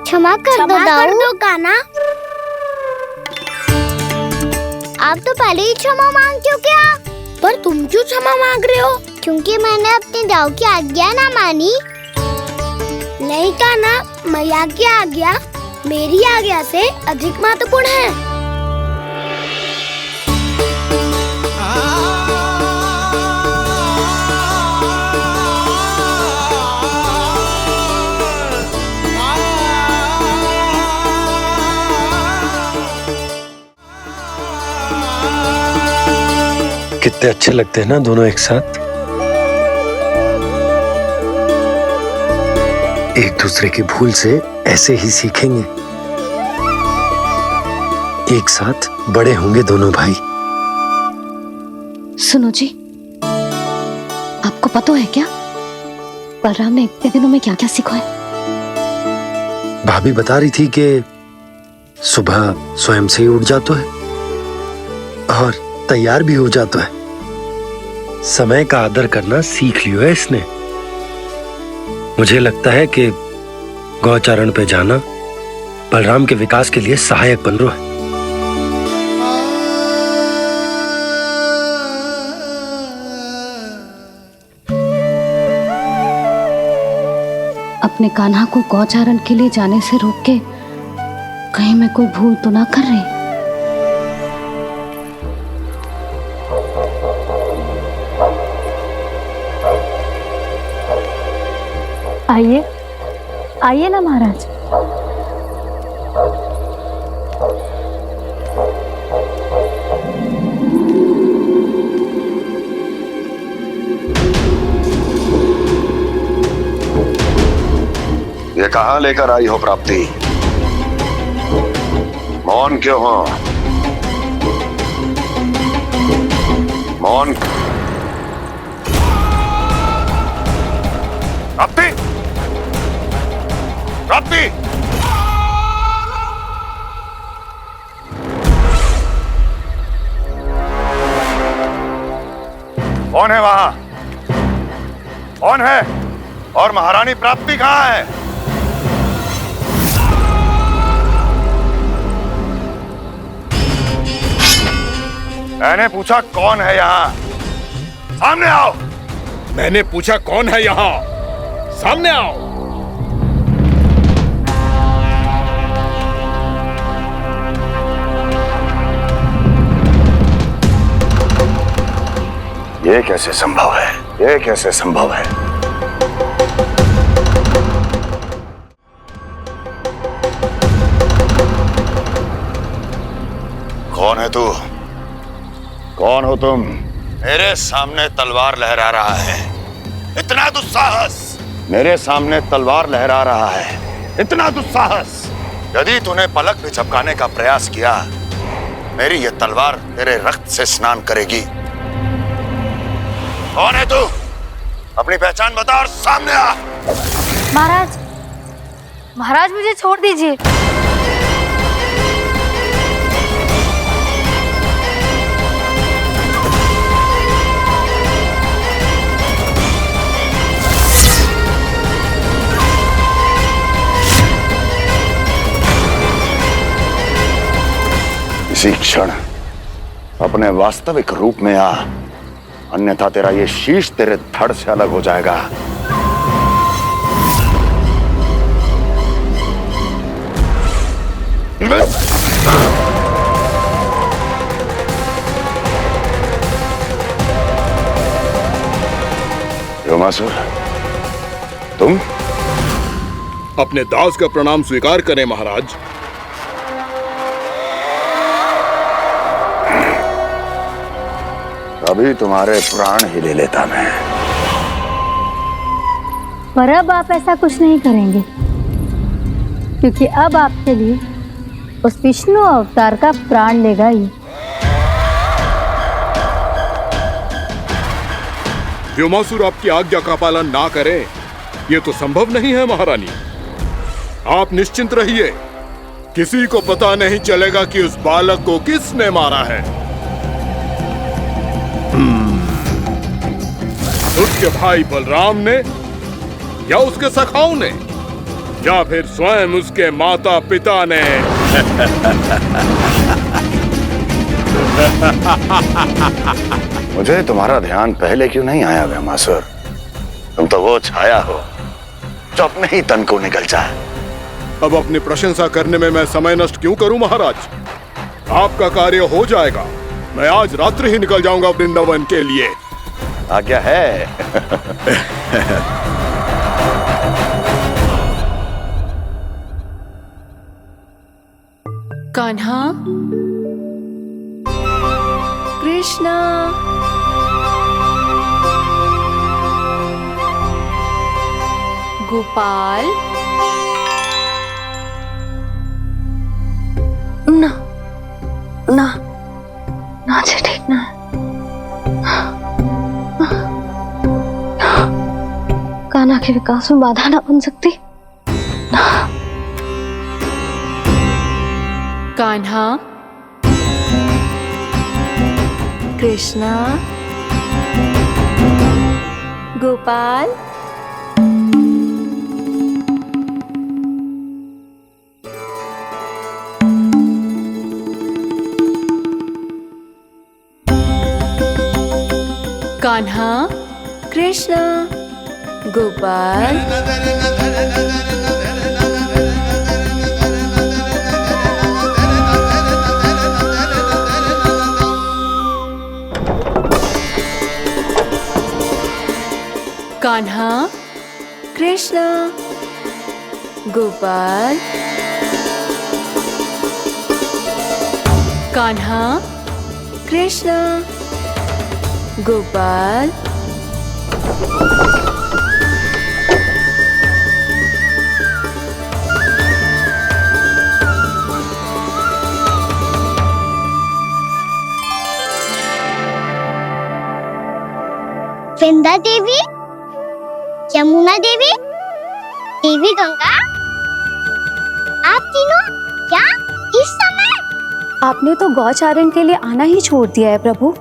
Speaker 3: क्षमा कर दो कान्हा। आप तो पहले ही क्षमा मांगते हो क्या? पर तुम क्यों क्षमा मांग रहे हो? क्योंकि मैंने अपने दाऊ की आज्ञा ना मानी। नहीं कान्हा, मैया की आज्ञा मेरी आज्ञा से अधिक महत्वपूर्ण है।
Speaker 9: कितने अच्छे लगते हैं ना दोनों एक साथ। एक दूसरे की भूल से ऐसे ही सीखेंगे। एक साथ बड़े होंगे दोनों भाई।
Speaker 14: सुनो जी, आपको पता है क्या बलराम ने इतने दिनों में क्या क्या सीखा है?
Speaker 9: भाभी बता रही थी कि सुबह स्वयं से ही उठ जाता है और तैयार भी हो जाता है। समय का आदर करना सीख लियो है इसने। मुझे लगता है कि गौचारण पे जाना बलराम के विकास के लिए सहायक बन रहा है।
Speaker 14: अपने कान्हा को गौचारण के लिए जाने से रोक के कहीं मैं कोई भूल तो ना कर रही?
Speaker 15: आइए आइए ना महाराज।
Speaker 13: ये कहाँ लेकर आई हो प्राप्ति? मौन क्यों हो? मौन। प्राप्ति, प्राप्ति, कौन है वहां? कौन है? और महारानी प्राप्ति कहाँ है? मैंने पूछा कौन है यहाँ? सामने आओ।
Speaker 16: मैंने पूछा कौन है यहाँ? सामने आओ।
Speaker 13: ये कैसे संभव है? ये कैसे संभव है? कौन है तू? कौन हो तुम? मेरे सामने तलवार लहरा रहा है। इतना दुस्साहस! मेरे सामने तलवार लहरा रहा है। इतना दुस्साहस! यदि तूने पलक भी झपकाने का प्रयास किया, मेरी ये तलवार तेरे रक्त से स्नान करेगी। कौन है तू? अपनी पहचान बता और सामने आ।
Speaker 15: महाराज, महाराज मुझे छोड़ दीजिए।
Speaker 13: इसी क्षण अपने वास्तविक रूप में आ, अन्यथा तेरा ये शीश तेरे धड़ से अलग हो जाएगा। व्योमासुर, तुम?
Speaker 16: अपने दास का प्रणाम स्वीकार करें महाराज।
Speaker 13: अभी तुम्हारे प्राण ही ले लेता मैं।
Speaker 15: पर अब आप ऐसा कुछ नहीं करेंगे, क्योंकि अब आपके लिए उस विष्णु अवतार का प्राण लेगा ही।
Speaker 16: व्योमासुर आपकी आज्ञा का पालन ना करें, ये तो संभव नहीं है महारानी। आप निश्चिंत रहिए, किसी को पता नहीं चलेगा कि उस बालक को किसने मारा है। उसके भाई बलराम ने या उसके सखाओं ने? या फिर स्वयं उसके माता पिता ने?
Speaker 13: मुझे तुम्हारा ध्यान पहले क्यों नहीं आया ब्रह्मासुर? तुम तो वो छाया हो जो अपने ही तन को निगल जाए।
Speaker 16: अब अपनी प्रशंसा करने में मैं समय नष्ट क्यों करूं महाराज? आपका कार्य हो जाएगा। मैं आज रात्रि ही निकल जाऊंगा वृंदावन के लिए।
Speaker 13: आज्ञा है।
Speaker 6: कान्हा, कृष्णा, गोपाल।
Speaker 2: ना ना ना जी, ठीक ना। कान्हा के विकास में बाधा ना बन सकती।
Speaker 6: कान्हा, कृष्णा, गोपाल। कान्हा, कृष्णा, गोपाल। कान्हा, कृष्णा, गोपाल। कान्हा, कृष्णा, गोपाल।
Speaker 3: वृंदा देवी, यमुना देवी, देवी गंगा, आप तीनों क्या इस समय?
Speaker 15: आपने तो गौचारण के लिए आना ही छोड़ दिया है प्रभु।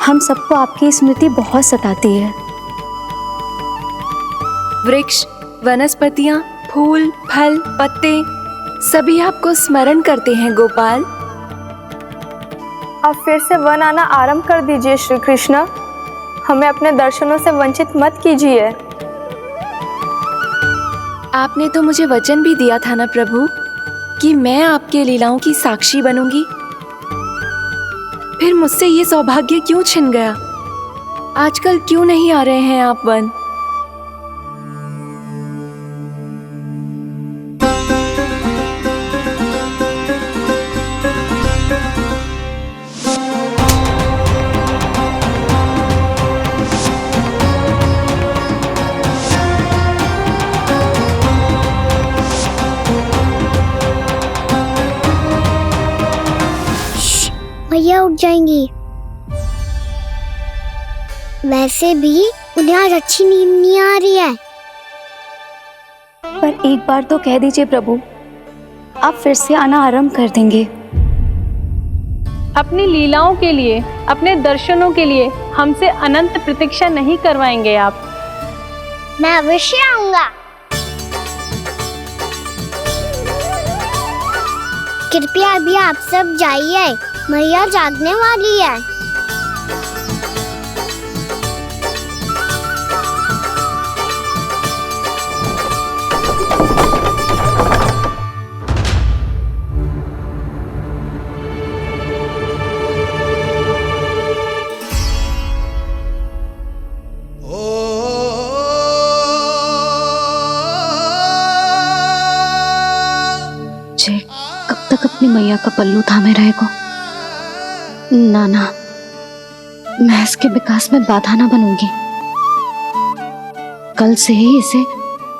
Speaker 15: हम सबको आपकी स्मृति बहुत सताती है।
Speaker 6: वृक्ष, वनस्पतियां, फूल, फल, पत्ते सभी आपको स्मरण करते हैं गोपाल।
Speaker 7: अब फिर से वन आना आरंभ कर दीजिए श्री कृष्ण। हमें अपने दर्शनों से वंचित मत कीजिए।
Speaker 6: आपने तो मुझे वचन भी दिया था ना प्रभु कि मैं आपके लीलाओं की साक्षी बनूंगी। फिर मुझसे ये सौभाग्य क्यों छिन गया? आजकल क्यों नहीं आ रहे हैं आप वन?
Speaker 3: भैया उठ जाएंगी। वैसे भी उन्हें आज अच्छी नींद नहीं आ रही है।
Speaker 15: पर एक बार तो कह दीजिए प्रभु, आप फिर से आना आरंभ कर देंगे।
Speaker 7: अपनी लीलाओं के लिए, अपने दर्शनों के लिए हमसे अनंत प्रतीक्षा नहीं करवाएंगे आप?
Speaker 3: मैं अवश्य आऊंगा। कृपया अभी आप सब जाइए, मैया जागने वाली है।
Speaker 11: जय कब तक अपनी मैया का पल्लू थामे रहेगा? ना ना, मैं इसके विकास में बाधा ना बनूंगी। कल से ही इसे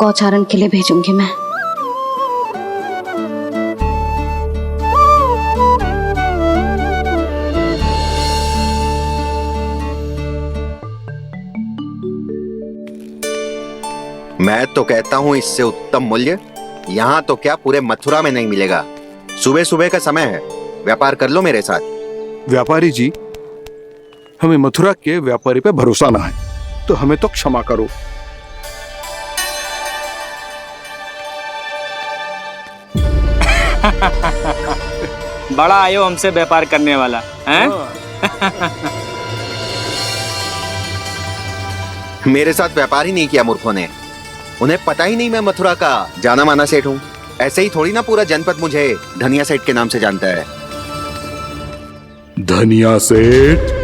Speaker 11: गौचारण के लिए भेजूंगी मैं।
Speaker 17: मैं तो कहता हूँ इससे उत्तम मूल्य यहाँ तो क्या पूरे मथुरा में नहीं मिलेगा। सुबह सुबह का समय है, व्यापार कर लो मेरे साथ।
Speaker 16: व्यापारी जी, हमें मथुरा के व्यापारी पे भरोसा ना है, तो हमें तो क्षमा करो।
Speaker 18: बड़ा आयो हमसे व्यापार करने वाला हैं?
Speaker 17: मेरे साथ व्यापार ही नहीं किया मूर्खों ने। उन्हें पता ही नहीं मैं मथुरा का जाना माना सेठ हूँ। ऐसे ही थोड़ी ना पूरा जनपद मुझे धनिया सेठ के नाम से जानता है।
Speaker 16: धनिया सेठ?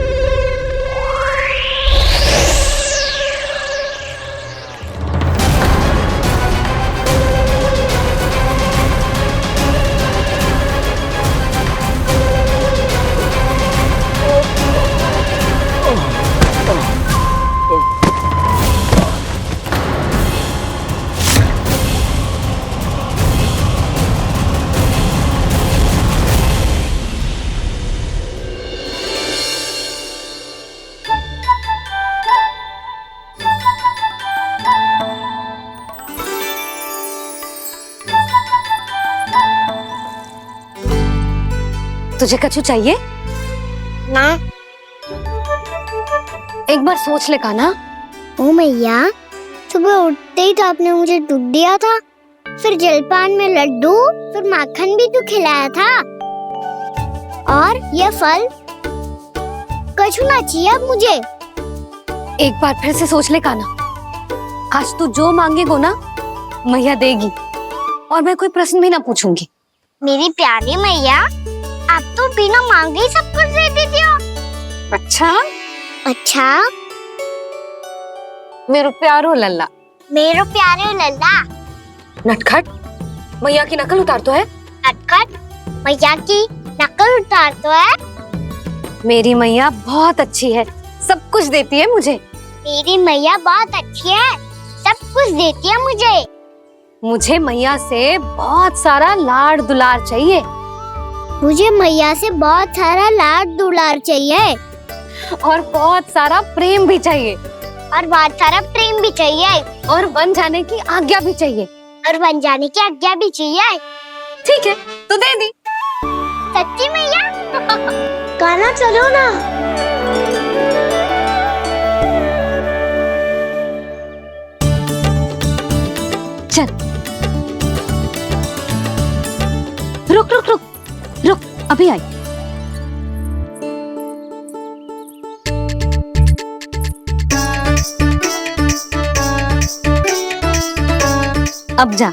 Speaker 2: तुझे कछु चाहिए?
Speaker 3: ना।
Speaker 2: एक बार सोच ले कान्हा।
Speaker 3: ओ मैया, सुबह उठते ही तो आपने मुझे दूध दिया था, फिर जलपान में लड्डू, फिर माखन भी तो खिलाया था। और ये फल कछु ना चाहिए अब मुझे।
Speaker 2: एक बार फिर से सोच ले कान्हा। आज तू जो मांगेगो ना मैया देगी, और मैं कोई प्रश्न भी ना पूछूंगी।
Speaker 3: मेरी प्यारी मैया, आप तो बिना मांगे ही सब कुछ दे देती हो।
Speaker 2: अच्छा?
Speaker 3: अच्छा?
Speaker 2: मेरो प्यारो लल्ला।
Speaker 3: मेरो प्यारे लल्ला।
Speaker 2: नटखट, मैया की नकल उतार तो है।
Speaker 3: नटखट, मैया की नकल उतार तो है।
Speaker 2: मेरी मैया बहुत अच्छी है, सब कुछ देती है मुझे।
Speaker 3: मेरी मैया बहुत अच्छी है, सब कुछ देती है मुझे।
Speaker 2: मुझे मैया से बहुत सारा लाड़ दुलार चाहिए।
Speaker 3: मुझे मैया से बहुत सारा लाड दुलार चाहिए।
Speaker 2: और बहुत सारा प्रेम भी चाहिए।
Speaker 3: और बहुत सारा प्रेम भी चाहिए।
Speaker 2: और बन जाने की आज्ञा भी चाहिए।
Speaker 3: और बन जाने की आज्ञा भी चाहिए।
Speaker 2: ठीक है, तो दे दी।
Speaker 3: सच्ची मैया? गाना चलो ना।
Speaker 2: चल। रुक रुक रुक रुक, अभी आई। अब जा।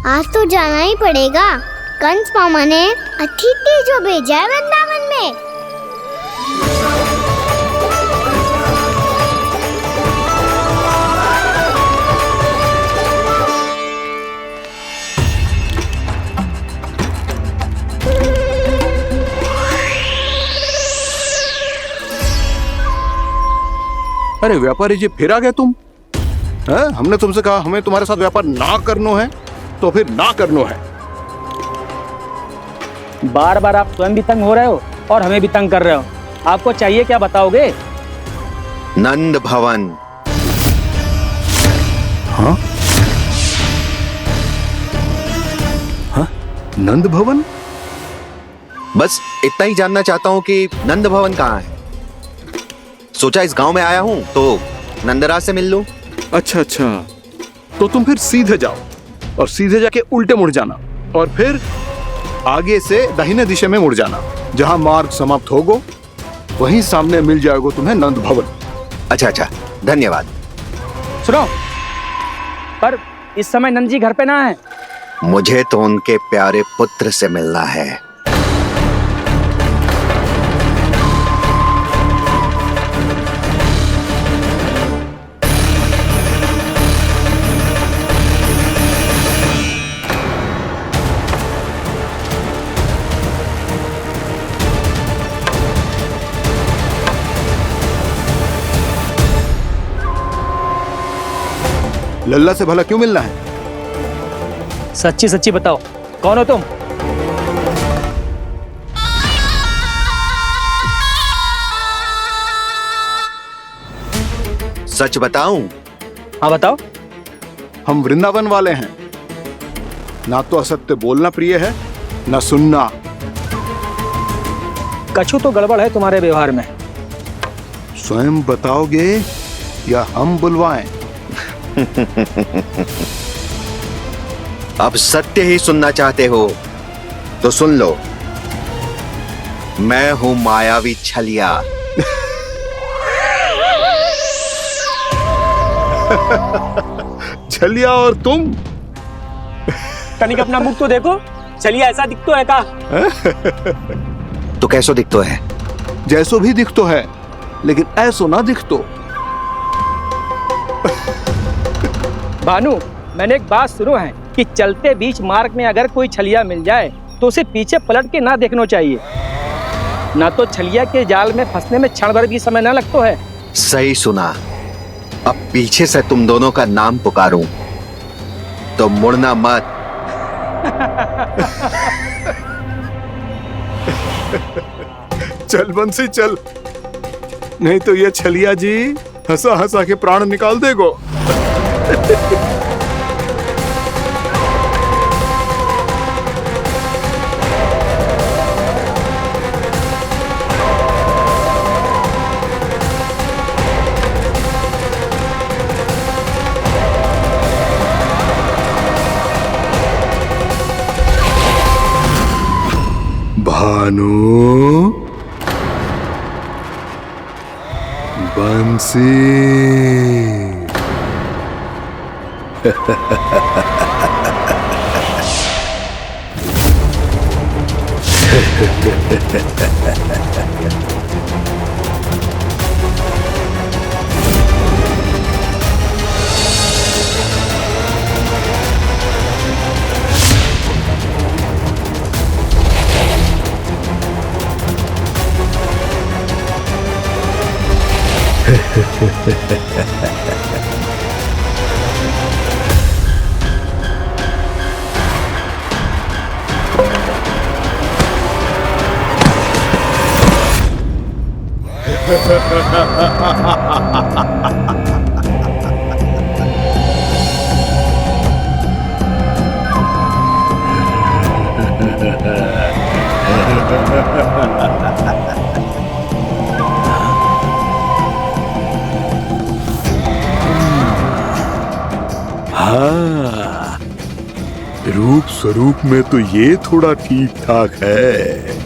Speaker 3: आज तो जाना ही पड़ेगा। कंस मामा ने अतिथि जो भेजा है वृंदावन में।
Speaker 16: अरे व्यापारी जी, फिर आ गए तुम? है? हमने तुमसे कहा हमें तुम्हारे साथ व्यापार ना करनो है, तो फिर ना करनो है।
Speaker 18: बार बार आप स्वयं भी तंग हो रहे हो और हमें भी तंग कर रहे हो। आपको चाहिए क्या बताओगे?
Speaker 17: नंद भवन।
Speaker 16: हाँ? हाँ? नंद भवन?
Speaker 17: बस इतना ही जानना चाहता हूँ कि नंद भवन कहाँ है। सोचा इस गांव में आया हूँ तो नंदराज से मिल लूं।
Speaker 16: अच्छा अच्छा, तो तुम फिर सीधे जाओ और सीधे जाके उल्टे मुड़ जाना, और फिर आगे से दाहिने दिशा में मुड़ जाना। जहां मार्ग समाप्त होगो वहीं सामने मिल जाएगा तुम्हें नंद भवन।
Speaker 17: अच्छा अच्छा, धन्यवाद।
Speaker 18: सुनो, पर इस समय नंद जी घर पे ना है।
Speaker 17: मुझे तो उनके प्यारे पुत्र से मिलना है।
Speaker 16: लल्ला से भला क्यों मिलना है?
Speaker 18: सच्ची सच्ची बताओ, कौन हो तुम?
Speaker 17: सच बताऊं?
Speaker 18: हाँ बताओ।
Speaker 16: हम वृंदावन वाले हैं। ना तो असत्य बोलना प्रिय है, ना सुनना।
Speaker 18: कछु तो गड़बड़ है तुम्हारे व्यवहार में।
Speaker 16: स्वयं बताओगे या हम बुलवाएं?
Speaker 17: अब सत्य ही सुनना चाहते हो तो सुन लो। मैं हूं मायावी छलिया।
Speaker 16: छलिया और तुम?
Speaker 18: कनिक अपना मुख तो देखो, चलिए ऐसा दिखतो है का?
Speaker 17: तो कैसो दिखतो है?
Speaker 16: जैसो भी दिखतो है, लेकिन ऐसो ना दिखतो।
Speaker 18: भानु, मैंने एक बात सुनो है कि चलते बीच मार्ग में अगर कोई छलिया मिल जाए तो उसे पीछे पलट के ना देखना चाहिए, ना तो छलिया के जाल में फंसने में क्षण भर भी समय ना लगता है।
Speaker 17: सही सुना। अब पीछे से तुम दोनों का नाम पुकारूं तो मुड़ना मत।
Speaker 16: चल बंसी चल, नहीं तो ये छलिया जी हंसा हंसा के प्राण निकाल देगो। भानु, बंसी। हाँ, रूप स्वरूप में तो ये थोड़ा ठीक ठाक है।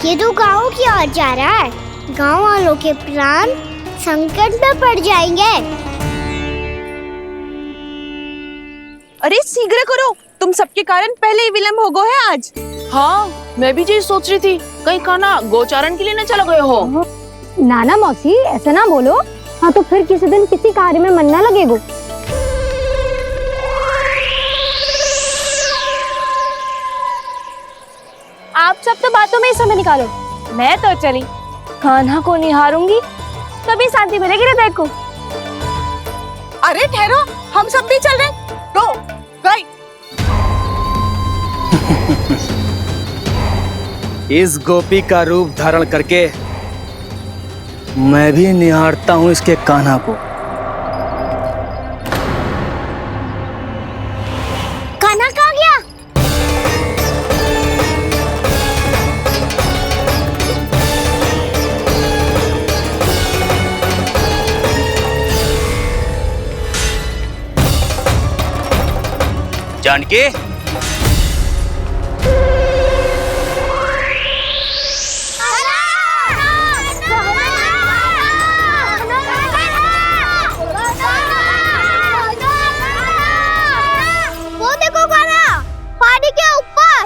Speaker 3: ये तो गाँव की ओर जा रहा है। गाँव वालों के प्राण संकट में पड़ जाएंगे।
Speaker 7: अरे शीघ्र करो, तुम सबके कारण पहले ही विलम्ब हो गो है आज।
Speaker 5: हाँ, मैं भी यही सोच रही थी, कहीं कान्हा गोचारण के लिए न चला गए हो।
Speaker 15: नाना मौसी ऐसे ना बोलो। हाँ तो फिर किसी दिन किसी कार्य में मन ना लगेगो।
Speaker 7: आप सब तो बातों में ही समय निकालो। मैं तो चली, कान्हा को निहारूंगी तभी शांति मिलेगी हृदय को।
Speaker 8: अरे ठहरो, हम सब भी चल रहे। रो, गई।
Speaker 18: इस गोपी का रूप धारण करके मैं भी निहारता हूँ इसके कान्हा को।
Speaker 3: कान्हा कहाँ गया?
Speaker 18: जानकी,
Speaker 3: वो देखो कान्हा, पहाड़ी के ऊपर।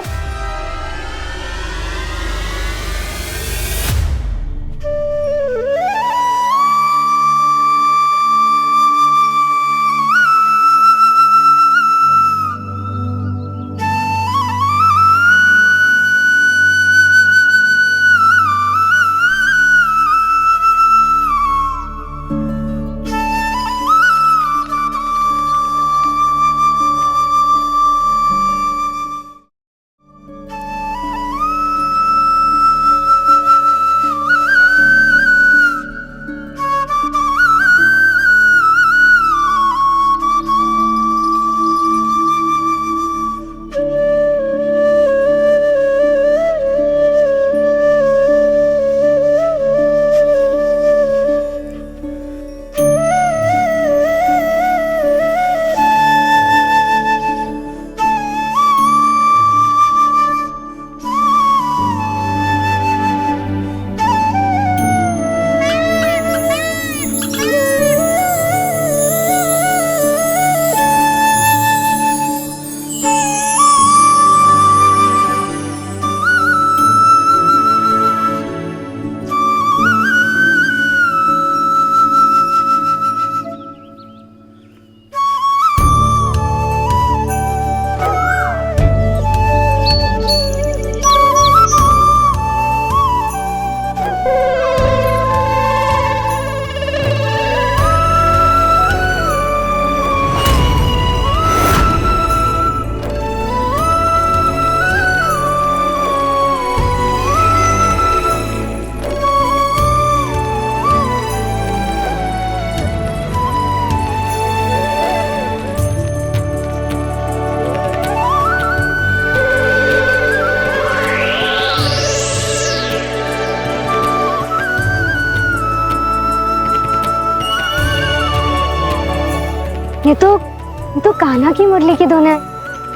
Speaker 14: ये तो कान्हा की मुरली की धुन है।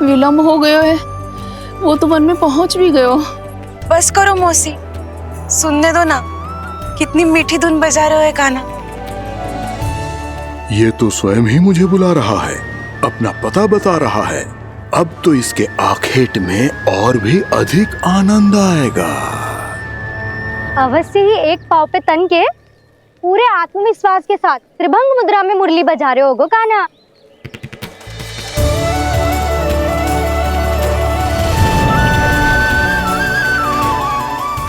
Speaker 5: विलम्ब हो गयो है, वो तो वन में पहुंच भी गयो।
Speaker 7: बस करो मौसी, सुनने दो ना, कितनी मीठी धुन बजा रहे हो कान्हा।
Speaker 16: ये तो स्वयं ही मुझे बुला रहा है, अपना पता बता रहा है। अब तो इसके आखेट में और भी अधिक आनंद आएगा।
Speaker 14: अवश्य ही एक पाँव पे तन के पूरे आत्मविश्वास के साथ त्रिभंग मुद्रा में मुरली बजा रहे होगो कान्हा।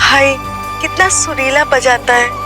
Speaker 7: हाय, कितना सुरीला बजाता है।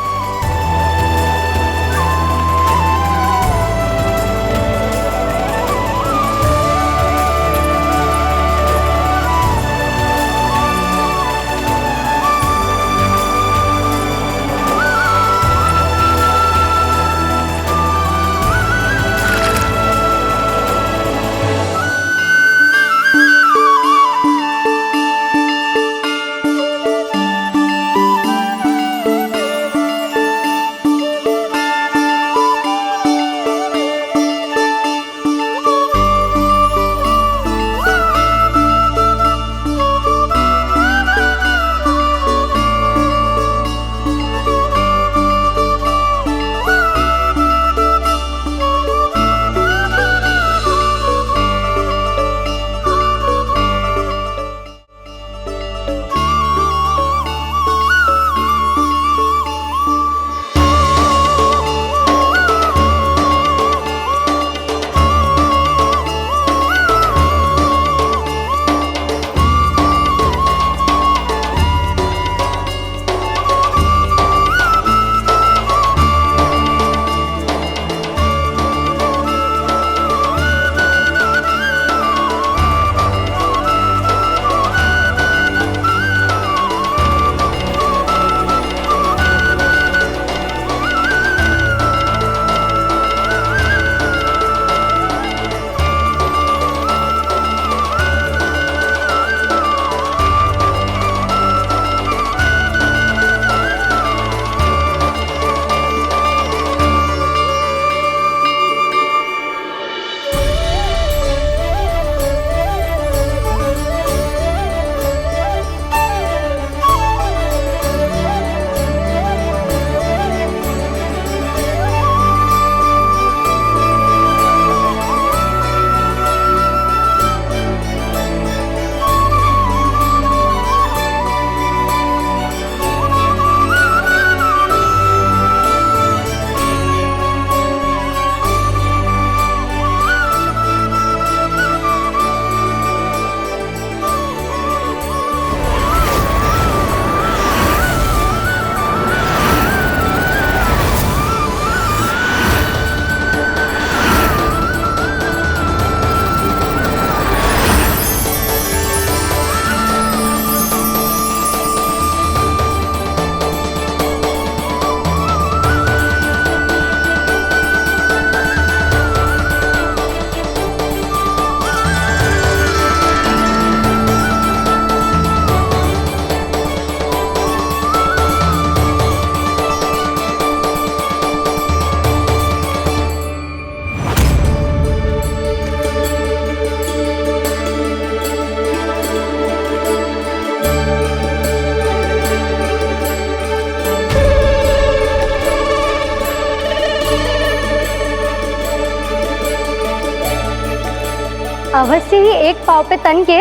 Speaker 14: अवश्य ही एक पाँव पे तन के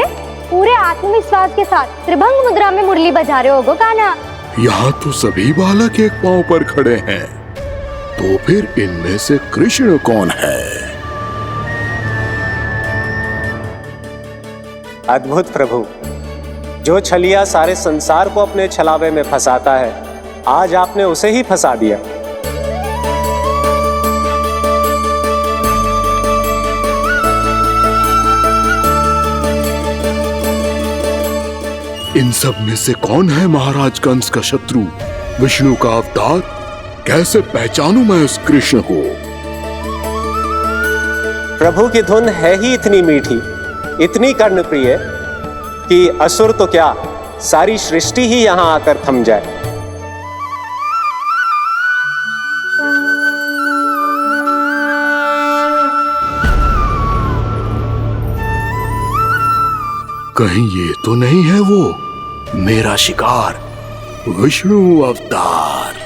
Speaker 14: पूरे आत्मविश्वास के साथ त्रिभंग मुद्रा में मुरली बजा रहे होगो कान्हा।
Speaker 16: यहाँ तो सभी बालक एक पांव पर खड़े हैं, तो फिर इनमें से कृष्ण कौन है?
Speaker 19: अद्भुत प्रभु, जो छलिया सारे संसार को अपने छलावे में फंसाता है, आज आपने उसे ही फंसा दिया।
Speaker 16: इन सब में से कौन है महाराज कंस का शत्रु, विष्णु का अवतार? कैसे पहचानूं मैं उस कृष्ण को?
Speaker 19: प्रभु की धुन है ही इतनी मीठी, इतनी कर्णप्रिय कि असुर तो क्या, सारी सृष्टि ही यहाँ आकर थम जाए।
Speaker 16: कहीं ये तो नहीं है वो मेरा शिकार विष्णु अवतार?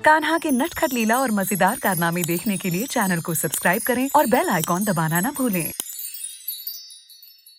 Speaker 20: कान्हा के नटखट लीला और मजेदार कारनामे देखने के लिए चैनल को सब्सक्राइब करें और बेल आइकॉन दबाना ना भूलें।